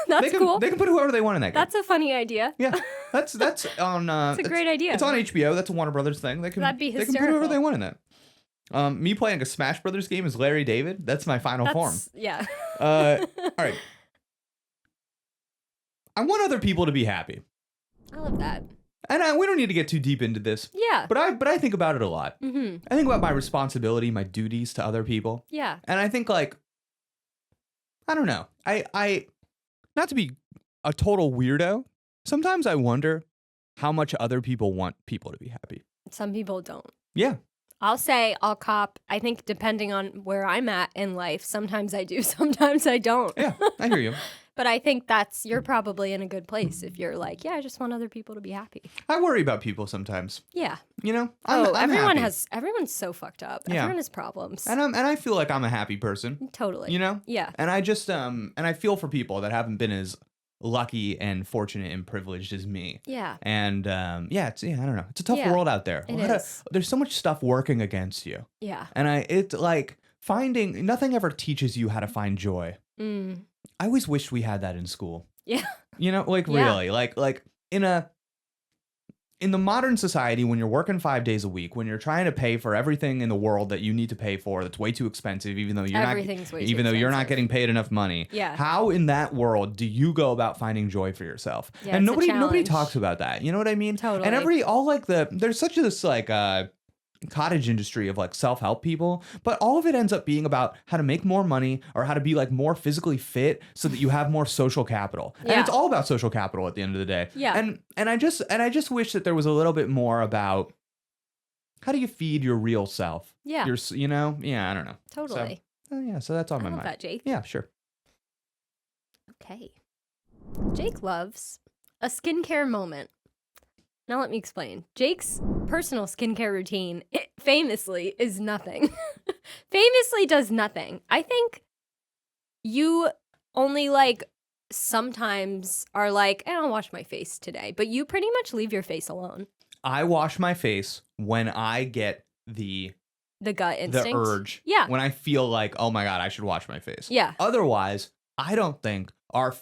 That's cool. They can put whoever they want in that game. That's a funny idea. Yeah. That's on It's a great idea. It's on HBO. That's a Warner Brothers thing. That'd be They can put whoever hysterical. they want in that. Me playing a Smash Brothers game as Larry David, that's my final form. Yeah. All right. I want other people to be happy. I love that. And we don't need to get too deep into this. Yeah. But I think about it a lot. Mm-hmm. I think about my responsibility, my duties to other people. Yeah. And I think like I don't know. I not to be a total weirdo, sometimes I wonder how much other people want people to be happy. Some people don't. Yeah. I'll cop. I think depending on where I'm at in life, sometimes I do, sometimes I don't. Yeah, I hear you. But I think you're probably in a good place if you're like, yeah, I just want other people to be happy. I worry about people sometimes. Yeah. You know? I'm everyone's so fucked up. Yeah. Everyone has problems. And I feel like I'm a happy person. Totally. You know? Yeah. And I just and I feel for people that haven't been as lucky and fortunate and privileged as me. Yeah. And I don't know. It's a tough Yeah, world out there. it is. There's so much stuff working against you. Yeah. And it's like nothing ever teaches you how to find joy. Mm. I always wished we had that in school. Yeah. You know, like Yeah. really, like in the modern society, when you're working 5 days a week, when you're trying to pay for everything in the world that you need to pay for, that's way too expensive, even though you're not getting paid enough money. Yeah. How in that world do you go about finding joy for yourself? Yeah, and it's a nobody challenge. talks about that. You know what I mean? Totally. And there's such this cottage industry of like self-help people, but all of it ends up being about how to make more money or how to be like more physically fit so that you have more social capital. Yeah. And it's all about social capital at the end of the day. Yeah. And I just wish that there was a little bit more about how do you feed your real self? Yeah. I don't know. Totally. So that's on I my love mind. that, Jake. Yeah, sure. Okay. Jake loves a skincare moment. Now let me explain. Jake's personal skincare routine famously is nothing. Famously does nothing. I think you only sometimes are like, I'll wash my face today, but you pretty much leave your face alone. I wash my face when I get the gut instinct. the urge. Yeah. When I feel like, oh my God, I should wash my face. Yeah. Otherwise, I don't think our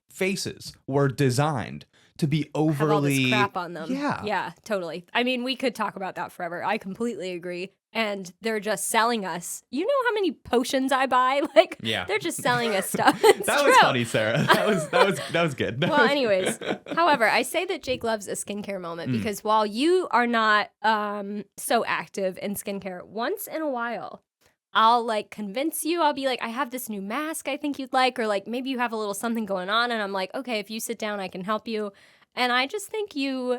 faces were designed to be overly have all this crap on them. Yeah. Yeah, totally. I mean, we could talk about that forever. I completely agree. and they're just selling us. You know how many potions I buy? Like, Yeah. they're just selling us stuff. It's That true. was funny, Sarah. That was good. Well, anyways, however, I say that Jake loves a skincare moment because while you are not so active in skincare, once in a while, I'll like convince you. I'll be like, I have this new mask I think you'd like, or like maybe you have a little something going on, and I'm like, okay, if you sit down, I can help you. And I just think you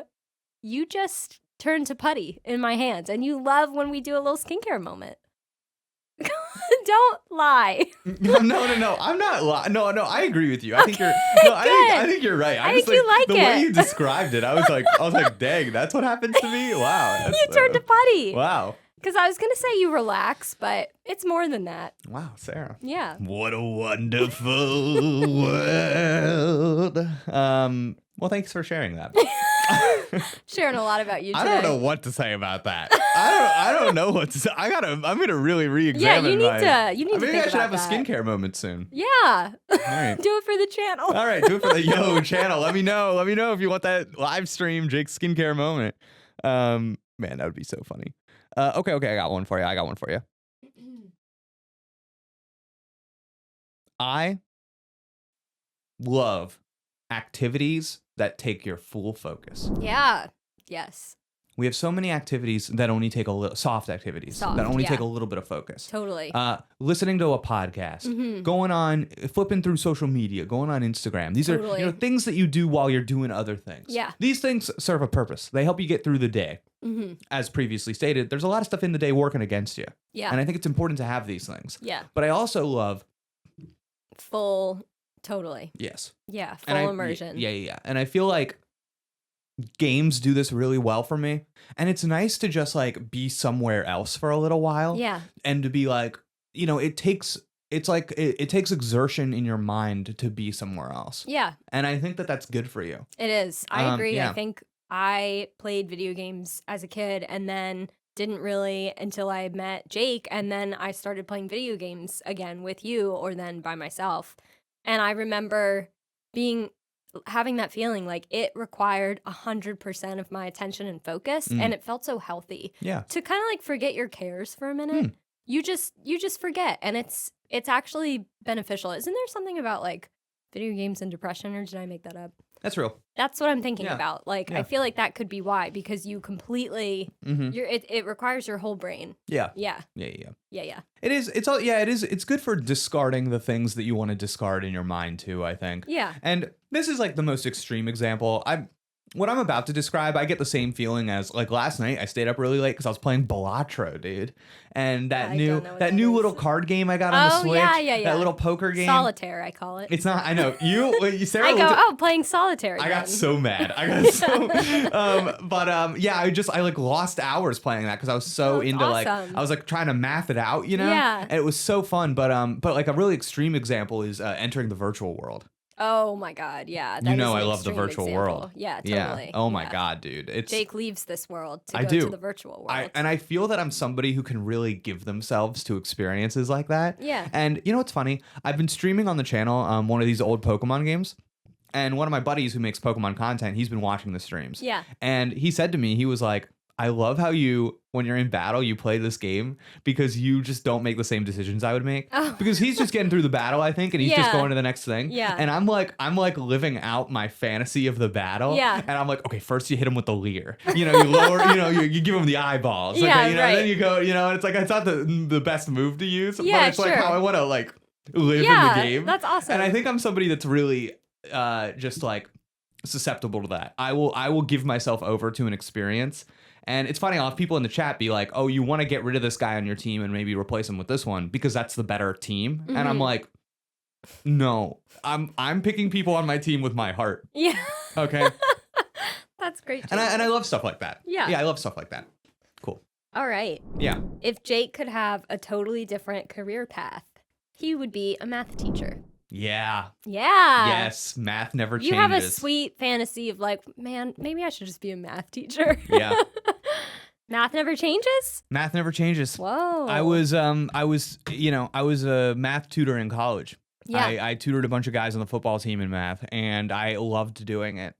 just turn to putty in my hands, and you love when we do a little skincare moment. Don't lie. No. I'm not lying. No, I agree with you. I think you're. No, I think you're right. I think you like the it. way you described it. I was like, dang, that's what happens to me. Wow. You turned to putty. Wow. Because I was gonna say you relax, but it's more than that. Wow, Sarah. Yeah. What a wonderful world. Well, thanks for sharing that. Sharing a lot about you today. I don't know what to say about that. I don't know what to say. I'm gonna really re-examine. Yeah, you need to Maybe think I should about have a that. skincare moment soon. Yeah. All right. Do it for the channel. All right, do it for the Yo channel. Let me know if you want that live stream Jake's skincare moment. Man, that would be so funny. Okay, I got one for you. I love activities that take your full focus. Yeah. Yes. We have so many activities that only take a little soft activities that only take a little bit of focus. Totally. Listening to a podcast, going on, flipping through social media, going on Instagram. These are things that you do while you're doing other things. Yeah. These things serve a purpose. They help you get through the day. As previously stated, there's a lot of stuff in the day working against you. Yeah. And I think it's important to have these things. Yeah. But I also love Full. Totally. yes. Yeah. Full immersion. Yeah. And I feel like games do this really well for me. And it's nice to just like be somewhere else for a little while. Yeah. And to be like, it takes exertion in your mind to be somewhere else. Yeah. And I think that that's good for you. It is. I agree. Yeah. I think I played video games as a kid and then didn't really until I met Jake, and then I started playing video games again with you or then by myself. And I remember having that feeling like it required 100% of my attention and focus, and it felt so healthy. Yeah. To kind of like forget your cares for a minute. You just forget, and it's actually beneficial. Isn't there something about like video games and depression, or did I make that up? That's real. That's what I'm thinking about. Like, Yeah. I feel like that could be why, because you completely, it requires your whole brain. Yeah. Yeah. Yeah. It is. It's good for discarding the things that you want to discard in your mind too, I think. Yeah. And this is like the most extreme example. What I'm about to describe, I get the same feeling as like last night. I stayed up really late because I was playing Balatro, dude, and that new little card game I got on the Switch. Yeah. That little poker game. Solitaire, I call it. It's not. I know you, Sarah. I go, playing solitaire. I got so mad. I like lost hours playing that because I was so into awesome. like I was like trying to math it out, Yeah. And it was so fun. But like a really extreme example is entering the virtual world. Oh my God, yeah. I love the virtual example. world. Yeah, totally. Yeah. Oh my God, dude. Jake leaves this world to I go do. to the virtual world. And I feel that I'm somebody who can really give themselves to experiences like that. Yeah. And you know what's funny? I've been streaming on the channel one of these old Pokemon games. And one of my buddies who makes Pokemon content, he's been watching the streams. Yeah. And he said to me, he was like, I love how when you're in battle, you play this game because you just don't make the same decisions I would make. Oh. Because he's just getting through the battle, I think, and he's just going to the next thing. Yeah. And I'm like living out my fantasy of the battle. Yeah. And I'm like, okay, first you hit him with the leer. You lower, you give him the eyeballs. Yeah, Okay, right. And then you go, and it's like, it's not the best move to use, but Yeah, it's like sure. how I want to like live in the game. That's awesome. And I think I'm somebody that's really just like susceptible to that. I will give myself over to an experience. And it's funny, I'll have people in the chat be like, oh, you want to get rid of this guy on your team and maybe replace him with this one because that's the better team. And I'm like, no, I'm picking people on my team with my heart. Yeah. Okay. That's great. And I love stuff like that. Yeah. Yeah, I love stuff like that. Cool. All right. Yeah. If Jake could have a totally different career path, he would be a math teacher. Yeah. Yeah. Yes. Math never changes. You have a sweet fantasy of like, man, maybe I should just be a math teacher. Yeah. Math never changes? Math never changes. Whoa. I was a math tutor in college. Yeah. I tutored a bunch of guys on the football team in math, and I loved doing it.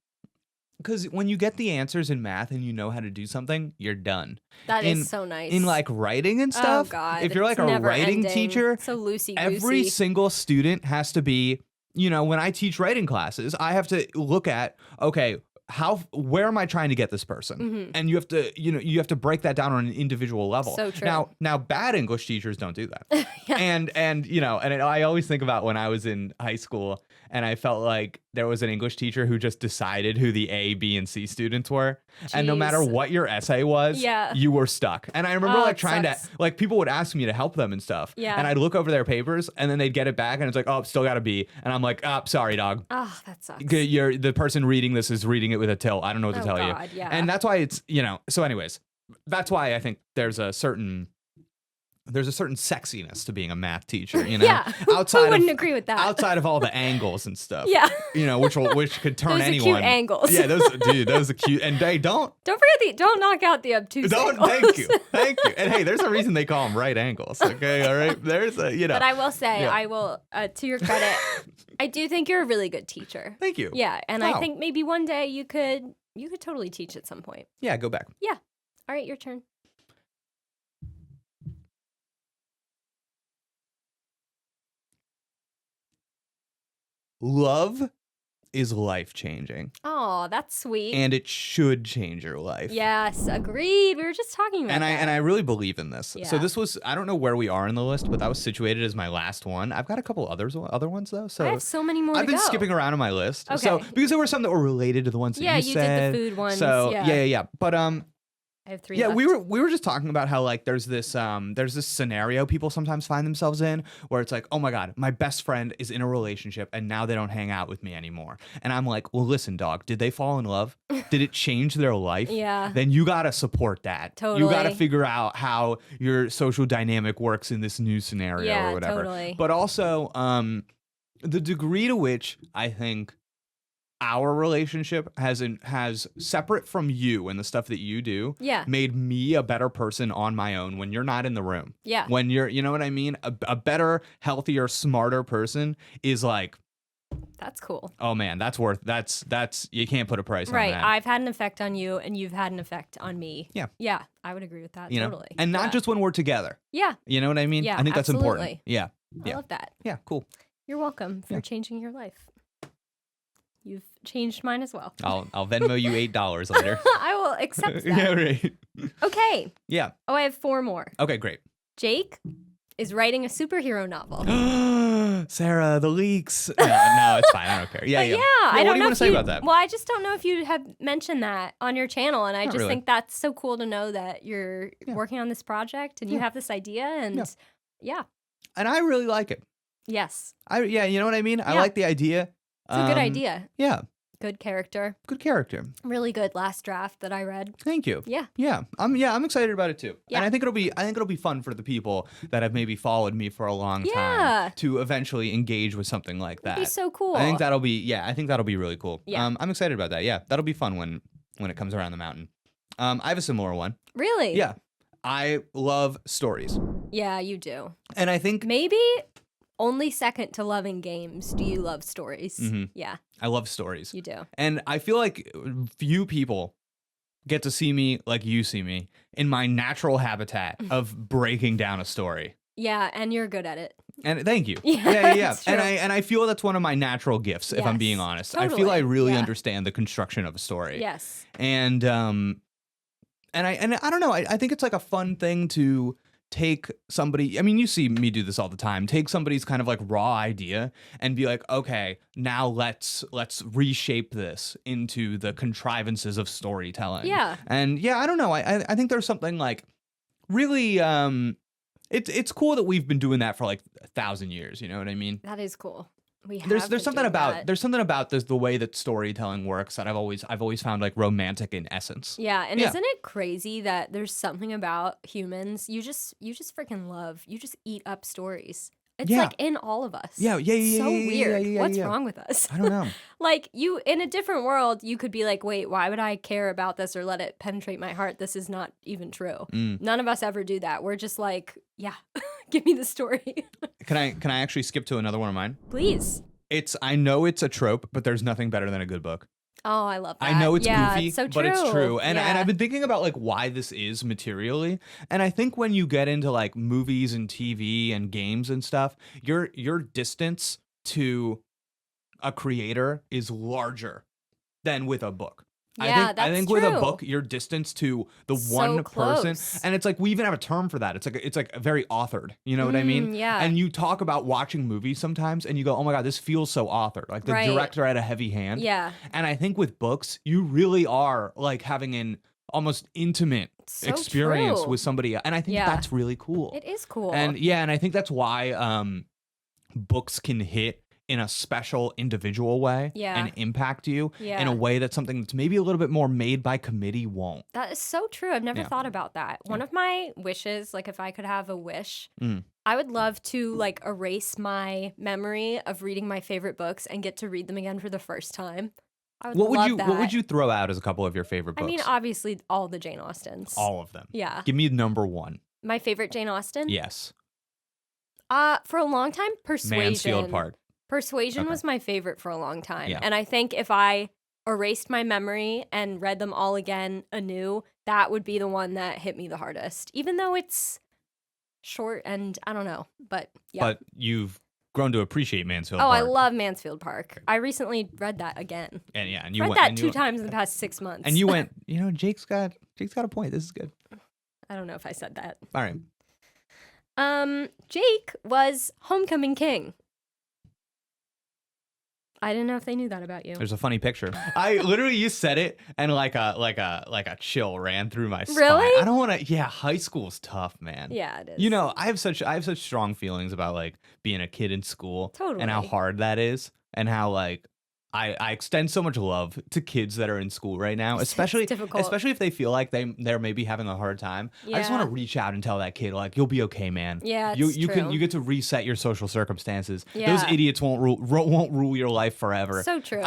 because when you get the answers in math and you know how to do something, you're done. That in, is so nice. In like writing and stuff, Oh God. if you're like It's a never writing ending. teacher, So loosey-goosey. every single student has to be, when I teach writing classes, I have to look at, okay, where am I trying to get this person? And you have to, you have to break that down on an individual level. So true. Now bad English teachers don't do that. And I always think about when I was in high school and I felt like there was an English teacher who just decided who the A, B, and C students were. Jeez. And no matter what your essay was, you were stuck. And I remember trying to, people would ask me to help them and stuff. Yeah. And I'd look over their papers and then they'd get it back and it's like, oh, still got a B. And I'm like, oh, sorry, dog. Oh, that sucks. The person reading this is reading it with a tilt. I don't know what to tell you. Yeah. And that's why it's, so anyways, that's why I think there's a certain sexiness to being a math teacher, Yeah. Outside Who wouldn't agree with that? Outside of all the angles and stuff. Yeah. Which could turn those anyone. Are cute angles. Yeah, those are cute. And they don't forget don't knock out the obtuse angles. Thank you. And hey, there's a reason they call them right angles. Okay, all right. There's a But I will say, to your credit, I do think you're a really good teacher. Thank you. Yeah, and I think maybe one day you could totally teach at some point. Yeah, go back. Yeah. All right, your turn. Love is life-changing. Oh, that's sweet. And it should change your life. Yes, agreed. We were just talking about that. And I really believe in this. Yeah. So this was, I don't know where we are in the list, but that was situated as my last one. I've got a couple other ones though. So I have so many more I've to been go. skipping around on my list. Okay. So because there were some that were related to the ones that you said. Did the food ones. So yeah. But I have 3 yeah, left. we were just talking about how like there's this scenario people sometimes find themselves in where it's like, oh my God, my best friend is in a relationship and now they don't hang out with me anymore. And I'm like, well, listen, dog, did they fall in love? Did it change their life? Yeah. Then you gotta support that. Totally. You gotta figure out how your social dynamic works in this new scenario or whatever. Totally. But also, the degree to which I think our relationship has separate from you and the stuff that you do made me a better person on my own when you're not in the room. Yeah. When you're, you know what I mean? A better, healthier, smarter person is like, that's cool. oh man, that's you can't put a price on that. Right. I've had an effect on you and you've had an effect on me. Yeah. Yeah. I would agree with that. You know? Totally. And not just when we're together. Yeah. You know what I mean? Yeah, I think that's important. absolutely. Yeah. I love that. Yeah, cool. You're welcome for changing your life. You've changed mine as well. I'll Venmo you $8 later. I will accept that. Yeah, right. Okay. Yeah. Oh, I have 4 more. Okay, great. Jake is writing a superhero novel. Sarah, the leaks. No, it's fine. I don't care. Yeah, But yeah. I don't what do you know want to if say about that? Well, I just don't know if you have mentioned that on your channel, and I Not just really. think that's so cool to know that you're working on this project and you have this idea, and yeah. And I really like it. Yes. You know what I mean? I Yeah. like the idea. It's a good idea. Yeah. Good character. Good character. Really good last draft that I read. Thank you. Yeah. Yeah. I'm excited about it too. Yeah. And I think it'll be fun for the people that have maybe followed me for a long Yeah. time to eventually engage with something like that. It'd be so cool. I think that'll be really cool. Yeah. I'm excited about that. Yeah. That'll be fun when it comes around the mountain. I have a similar one. Really? Yeah. I love stories. Yeah, you do. And I think Maybe only second to loving games do you love stories. Mhm. Yeah, I love stories. you do. And I feel like few people get to see me like you see me in my natural habitat of breaking down a story. Yeah, and you're good at it. And thank you. Yeah, Yeah. it's true. And I feel that's one of my natural gifts, if I'm being Yes, honest. I feel I totally. really Yeah. understand the construction of a story. Yes. And I don't know. I think it's like a fun thing to take somebody, I mean, you see me do this all the time, take somebody's kind of like raw idea and be like, okay, now let's reshape this into the contrivances of storytelling. Yeah. And yeah, I don't know. I think there's something like really, it's cool that we've been doing that for like 1,000 years. You know what I mean? That is cool. There's something about the way that storytelling works that I've always found like romantic in essence. Yeah, and Yeah. isn't it crazy that there's something about humans you just freaking love. You just eat up stories. It's Yeah. like in all of us. Yeah. So weird. What's wrong with us? I don't know. Like you in a different world, you could be like, wait, why would I care about this or let it penetrate my heart? This is not even true. None of us ever do that. We're just like, yeah, give me the story. Can I actually skip to another one of mine? Please. I know it's a trope, but there's nothing better than a good book. Oh, I love that. I know it's goofy, it's so but it's true. And Yeah. I've been thinking about like why this is materially. And I think when you get into like movies and TV and games and stuff, your distance to a creator is larger than with a book. Yeah, I think that's with a true. book, your distance to the So one person, close. and it's like we even have a term for that. It's like very authored. You know what I mean? Yeah. And you talk about watching movies sometimes, and you go, "Oh my god, this feels so authored." Like the Right. director had a heavy hand. Yeah. And I think with books, you really are like having an almost intimate So experience true. with somebody, and I think Yeah. that's really cool. It is cool. And yeah, and I think that's why books can hit in a special individual way Yeah. and impact you in Yeah. a way that something that's maybe a little bit more made by committee won't. That is so true. I've never Yeah. thought about that. One of my wishes, like if I could have a wish, Mm. I would love to like erase my memory of reading my favorite books and get to read them again for the first time. I would love that. What would you throw out as a couple of your favorite books? I mean, obviously all the Jane Austens. All of them. Yeah. Give me number one. My favorite Jane Austen? Yes. For a long time, Persuasion. Mansfield Park. Persuasion Okay. was my favorite for a long time. Yeah. And I think if I erased my memory and read them all again anew, that would be the one that hit me the hardest. Even though it's short and I don't know. But yeah. But you've grown to appreciate Mansfield Oh, Park. I love Mansfield Park. I recently read that again. And yeah, and you Read went that and 2 times in the past 6 months. And you went, Jake's got a point. This is good. I don't know if I said that. All right. Jake was Homecoming King. I didn't know if they knew that about you. There's a funny picture. You said it and like a chill ran through my spine. Really? I don't want to. Yeah, high school's tough, man. Yeah, it is. I have such strong feelings about like being a kid in school Totally. and how hard that is and how like I extend so much love to kids that are in school right now, especially difficult. especially if they feel like they're maybe having a hard time. I just want to reach out and tell that kid like you'll be okay, man. Yeah, you it's you true. get to reset your social circumstances. Those Yeah. idiots won't rule your life forever. So true.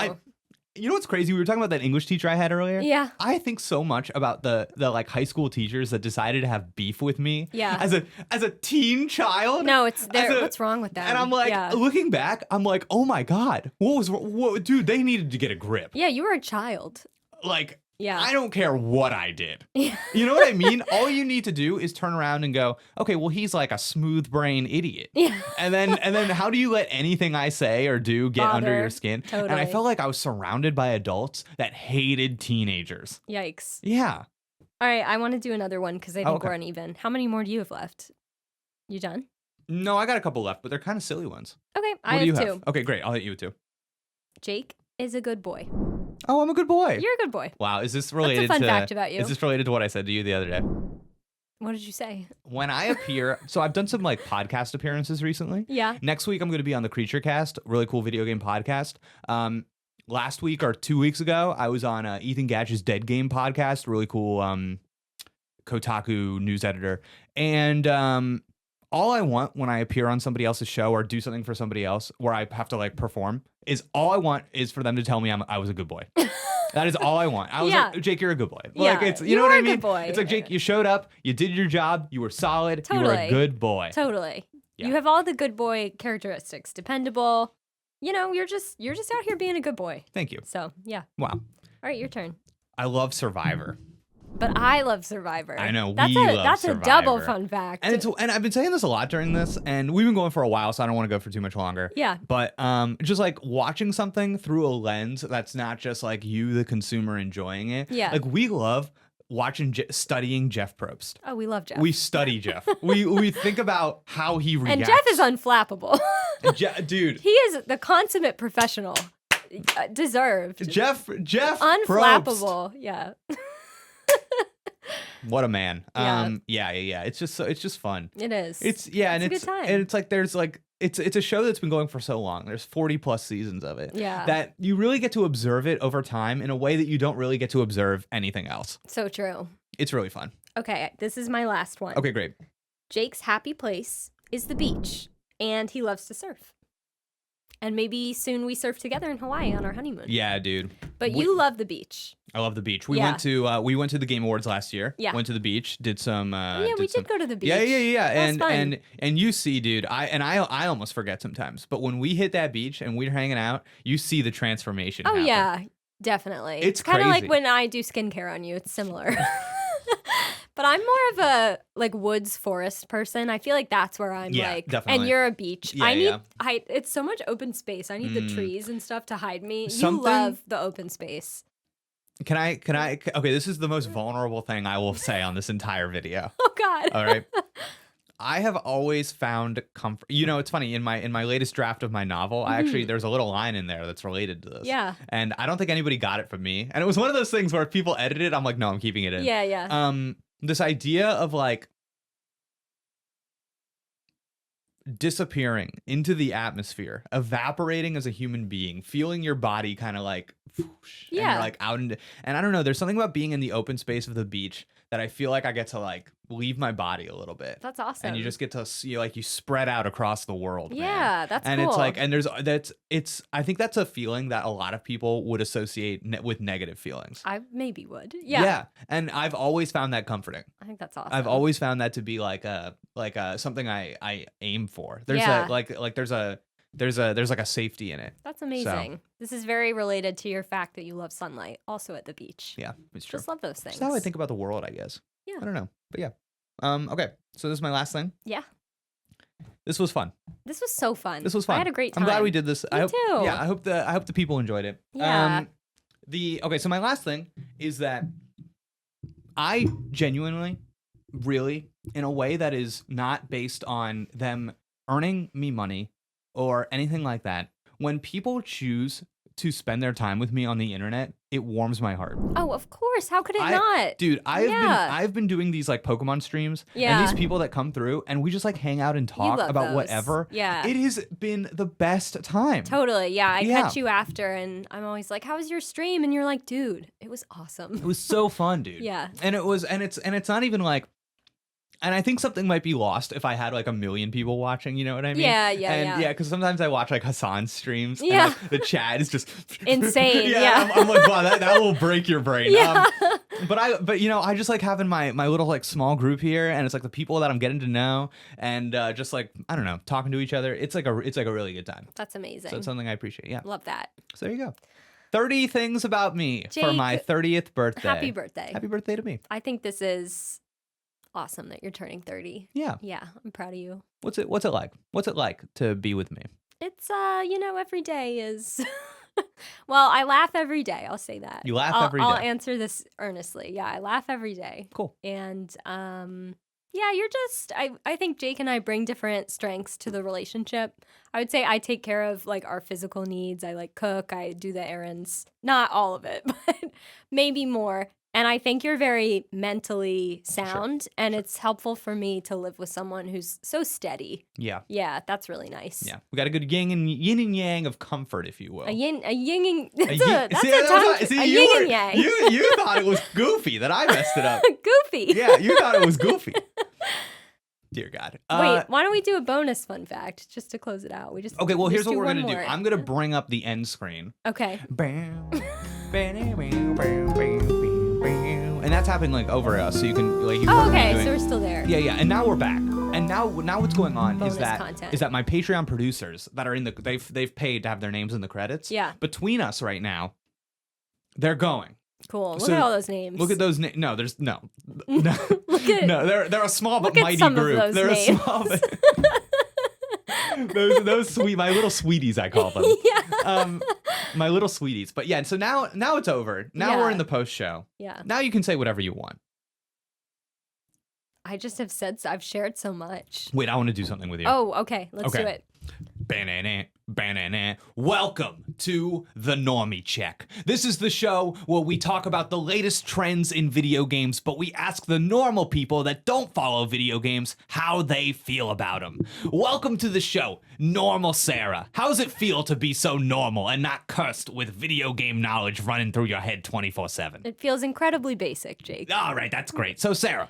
You know what's crazy? We were talking about that English teacher I had earlier. Yeah. I think so much about the like high school teachers that decided to have beef with me. Yeah. As a teen child. No, it's there. As a- What's wrong with that? And I'm like, yeah. looking back, I'm like, oh my God, dude, they needed to get a grip. Yeah, you were a child. Like, Yeah. I don't care what I did. Yeah. You know what I mean? All you need to do is turn around and go, okay, well, he's like a smooth brain idiot. Yeah. And then how do you let anything I say or do get under Bother. your skin? And I Totally. felt like I was surrounded by adults that hated teenagers. Yikes. Yeah. All right, I want to do another one because I think okay. we're uneven. How many more do you have left? You done? No, I got a couple left, but they're kind of silly ones. Okay, What I do you have 2. Okay, great. I'll hit you with 2. Jake is a good boy. Oh, I'm a good boy. You're a good boy. Wow, is this related fun to fact about you. Is this related to what I said to you the other day? What did you say? When I appear, so I've done some like podcast appearances recently. Yeah. Next week I'm going to be on the Creature Cast, really cool video game podcast. Last week or 2 weeks ago, I was on Ethan Gatch's Dead Game podcast, really cool Kotaku news editor. And all I want when I appear on somebody else's show or do something for somebody else where I have to like perform is all I want is for them to tell me I was a good boy. That is all I want. I was Yeah. like, Jake, you're a good boy. Yeah, Like it's you you know what are I a mean? good boy. It's like, Jake, you showed up, you did your job, you were solid, you were a Totally. good boy. Totally. Yeah. You have all the good boy characteristics. Dependable. You're just out here being a good boy. Thank you. So, yeah. Wow. All right, your turn. I love Survivor. But I love Survivor. I know, That's we a love that's a double Survivor. fun fact. And I've been saying this a lot during this, and we've been going for a while, so I don't want to go for too much longer. Yeah. But just like watching something through a lens that's not just like you, the consumer, enjoying it. Yeah. Like we love watching, studying Jeff Probst. Oh, we love Jeff. We study Jeff. we think about how he reacts. and Jeff is unflappable. Dude. He is the consummate professional. Deserved. Jeff Probst. Unflappable. Yeah. What a man. Yeah. Yeah. It's just fun. It is. It's a good time. And it's like there's like it's a show that's been going for so long. There's 40 plus seasons of it. Yeah. That you really get to observe it over time in a way that you don't really get to observe anything else. So true. It's really fun. Okay, this is my last one. Okay, great. Jake's happy place is the beach, and he loves to surf. And maybe soon we surf together in Hawaii on our honeymoon. Yeah, dude. But you love the beach. I love the beach. We Yeah. went to the Game Awards last year. Yeah. Went to the beach, did some Yeah, we did go to the beach. Yeah. That was And you see, dude, I almost forget sometimes, but when we hit that beach and we're hanging out, you see the transformation Oh happen. yeah. Definitely. It's kind of like crazy. when I do skincare on you. It's similar. But I'm more of a like woods forest person. I feel like that's where I'm like, definitely. and you're a beach. Yeah, I need, yeah. it's so much open space. I need the trees and stuff to hide me. Something- You love the open space. Can I, okay, this is the most vulnerable thing I will say on this entire video. Oh God. All right. I have always found comfort. You know, it's funny, in my latest draft of my novel, I actually, there's a little line in there that's related to this. Yeah. And I don't think anybody got it from me. And it was one of those things where if people edit it, I'm like, no, I'm keeping it in. Yeah, yeah. This idea of like disappearing into the atmosphere, evaporating as a human being, feeling your body kind of like, whoosh, and you're like out and I don't know, there's something about being in the open space of the beach that I feel like I get to like leave my body a little bit. That's awesome. And you just get to see, like, you spread out across the world. Yeah, man. that's and cool. it's like, and I think that's a feeling that a lot of people would associate with negative feelings. I maybe would. Yeah. Yeah. And I've always found that comforting. I think that's awesome. I've always found that to be like something I aim for. There's there's like a safety in it. That's amazing. This is very related to your fact that you love sunlight, also at the beach. Yeah, it's true. Just love those things. That's how I think about the world, I guess. Yeah. I don't know, but yeah. Okay, so this is my last thing. Yeah. This was fun. This was so fun. This was fun. I had a great time. I'm glad we did this. Me hope, too. Yeah, I hope the people enjoyed it. Yeah. Okay, so my last thing is that I genuinely, really, in a way that is not based on them earning me money or anything like that, when people choose to spend their time with me on the internet, it warms my heart. Oh, of course. How could it not? Dude, I've been doing these like Pokemon streams, Yeah. and these people that come through, and we just like hang out and talk love about those. whatever. Yeah. It has been the best time. Totally. Yeah. I Yeah. catch you after and I'm always like, how was your stream? And you're like, dude, it was awesome. It was so fun, dude. Yeah. And it's not even like, and I think something might be lost if I had like 1 million people watching, you know what I mean? Yeah, And yeah, because sometimes I watch like Hassan's streams, Yeah. and like, the chat is just Insane, yeah. I'm like, wow, that will break your brain. Yeah. But you know, I just like having my little like small group here, and it's like the people that I'm getting to know, and just like, I don't know, talking to each other. It's like a really good time. That's amazing. So it's something I appreciate. Yeah. Love that. So there you go. 30 things about me for Jake, my 30th birthday. Happy birthday. Happy birthday to me. I think this is awesome that you're turning 30. Yeah. Yeah. I'm proud of you. What's it like? What's it like to be with me? It's, every day is. Well, I laugh every day. I'll say that. You laugh every day. I'll answer this earnestly. Yeah, I laugh every day. Cool. And yeah, you're just I think Jake and I bring different strengths to the relationship. I would say I take care of like our physical needs. I like cook, I do the errands. Not all of it, but maybe more. And I think you're very mentally sound, and it's helpful for me to live with someone who's so steady. Yeah. Yeah, that's really nice. Yeah. We got a good yin and yang of comfort, if you will. A yin and See, a yin and yang. You thought it was goofy that I messed it up. Goofy. Yeah, you thought it was goofy. Dear God. Wait, why don't we do a bonus fun fact just to close it out? We just Okay, well, just here's what do we're one going to do. more. I'm going to bring up the end screen. Okay. And that's happening like over us, so you can like. Oh, okay, so we're still there. Yeah, yeah, and now we're back. And now what's going on Bonus is that content. my Patreon producers that are in the they've paid to have their names in the credits. Yeah. Between us right now, they're going. Cool. Look So, at all those names. Look at those names. No, there's no. Look at No, they're a small but look at mighty some of group. those They're names. a small. those sweet, my little sweeties, I call them. Yeah. My little sweeties. But yeah, so now it's over. Now we're Yeah. in the post show. Yeah. Now you can say whatever you want. I just have said I've shared so much. Wait, I want to do something with you. Oh, okay. Let's do Okay. it. Banana, banana. Welcome to the Normie Check. This is the show where we talk about the latest trends in video games, but we ask the normal people that don't follow video games how they feel about them. Welcome to the show, Normal Sarah. How does it feel to be so normal and not cursed with video game knowledge running through your head 24/7? It feels incredibly basic, Jake. All right, that's great. So, Sarah,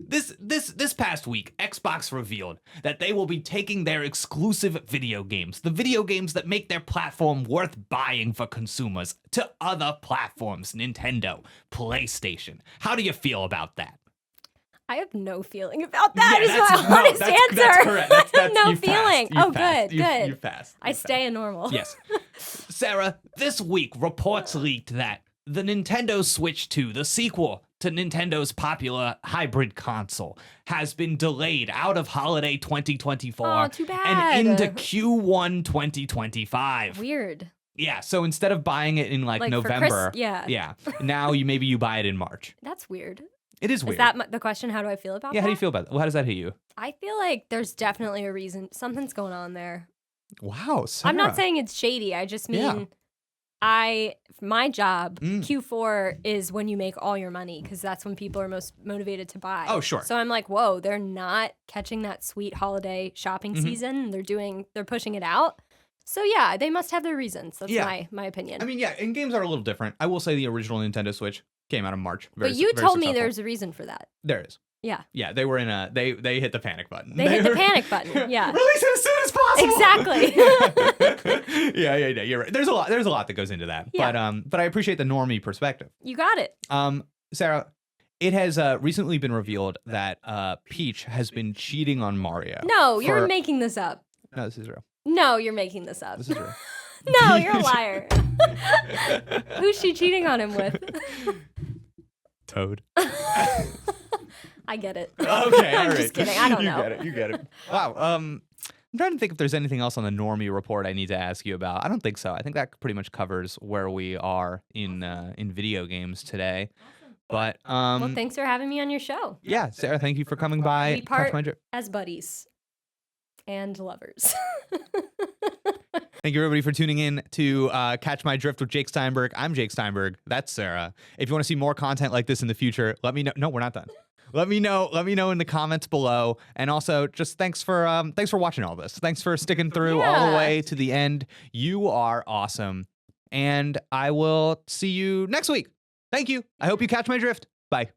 this past week, Xbox revealed that they will be taking their exclusive video games, the video games that make their platform worth buying for consumers, to other platforms, Nintendo, PlayStation. How do you feel about that? I have no feeling about that. Yeah, Is my honest that's answer. correct. That's no you've feeling. Passed. You've Good, passed. good. You've passed. I stay in normal. Yes. Sarah, this week reports leaked that the Nintendo Switch 2, the sequel to Nintendo's popular hybrid console, has been delayed out of holiday 2024 Oh, too bad. and into Q1 2025. Weird. Yeah, so instead of buying it in like For November, yeah. now maybe you buy it in March. That's weird. It is weird. Is that the question? How do I feel about that? Yeah, how do you feel about that? Well, how does that hit you? I feel like there's definitely a reason. Something's going on there. Wow, Sarah. I'm not saying it's shady. I just mean my job, Q4 is when you make all your money because that's when people are most motivated to buy. Oh, sure. So I'm like, whoa, they're not catching that sweet holiday shopping season. They're pushing it out. So yeah, they must have their reasons. That's my opinion. I mean, yeah, and games are a little different. I will say the original Nintendo Switch came out in March. But you told me there's a reason for that. There is. Yeah. Yeah, they were in a they hit the panic button. They hit the panic button. Yeah. Release it as soon as possible. Exactly. yeah, you're right. There's a lot that goes into that. Yeah. But I appreciate the normie perspective. You got it. Sarah, it has recently been revealed that Peach has been cheating on Mario. No, you're making this up. No, this is real. No, you're making this up. This is real. No, you're a liar. Who's she cheating on him with? Toad. I get it. Okay, all right. I'm just kidding. I don't know. You get it. Wow. I'm trying to think if there's anything else on the normie report I need to ask you about. I don't think so. I think that pretty much covers where we are in video games today. But well, thanks for having me on your show. Yeah, Sarah, thank you for coming by. We part as buddies and lovers. Thank you, everybody, for tuning in to Catch My Drift with Jake Steinberg. I'm Jake Steinberg. That's Sarah. If you want to see more content like this in the future, let me know. No, we're not done. Let me know in the comments below. And also, just thanks for watching all this. Thanks for sticking through all the way to the end. You are awesome. And I will see you next week. Thank you. I hope you catch my drift. Bye.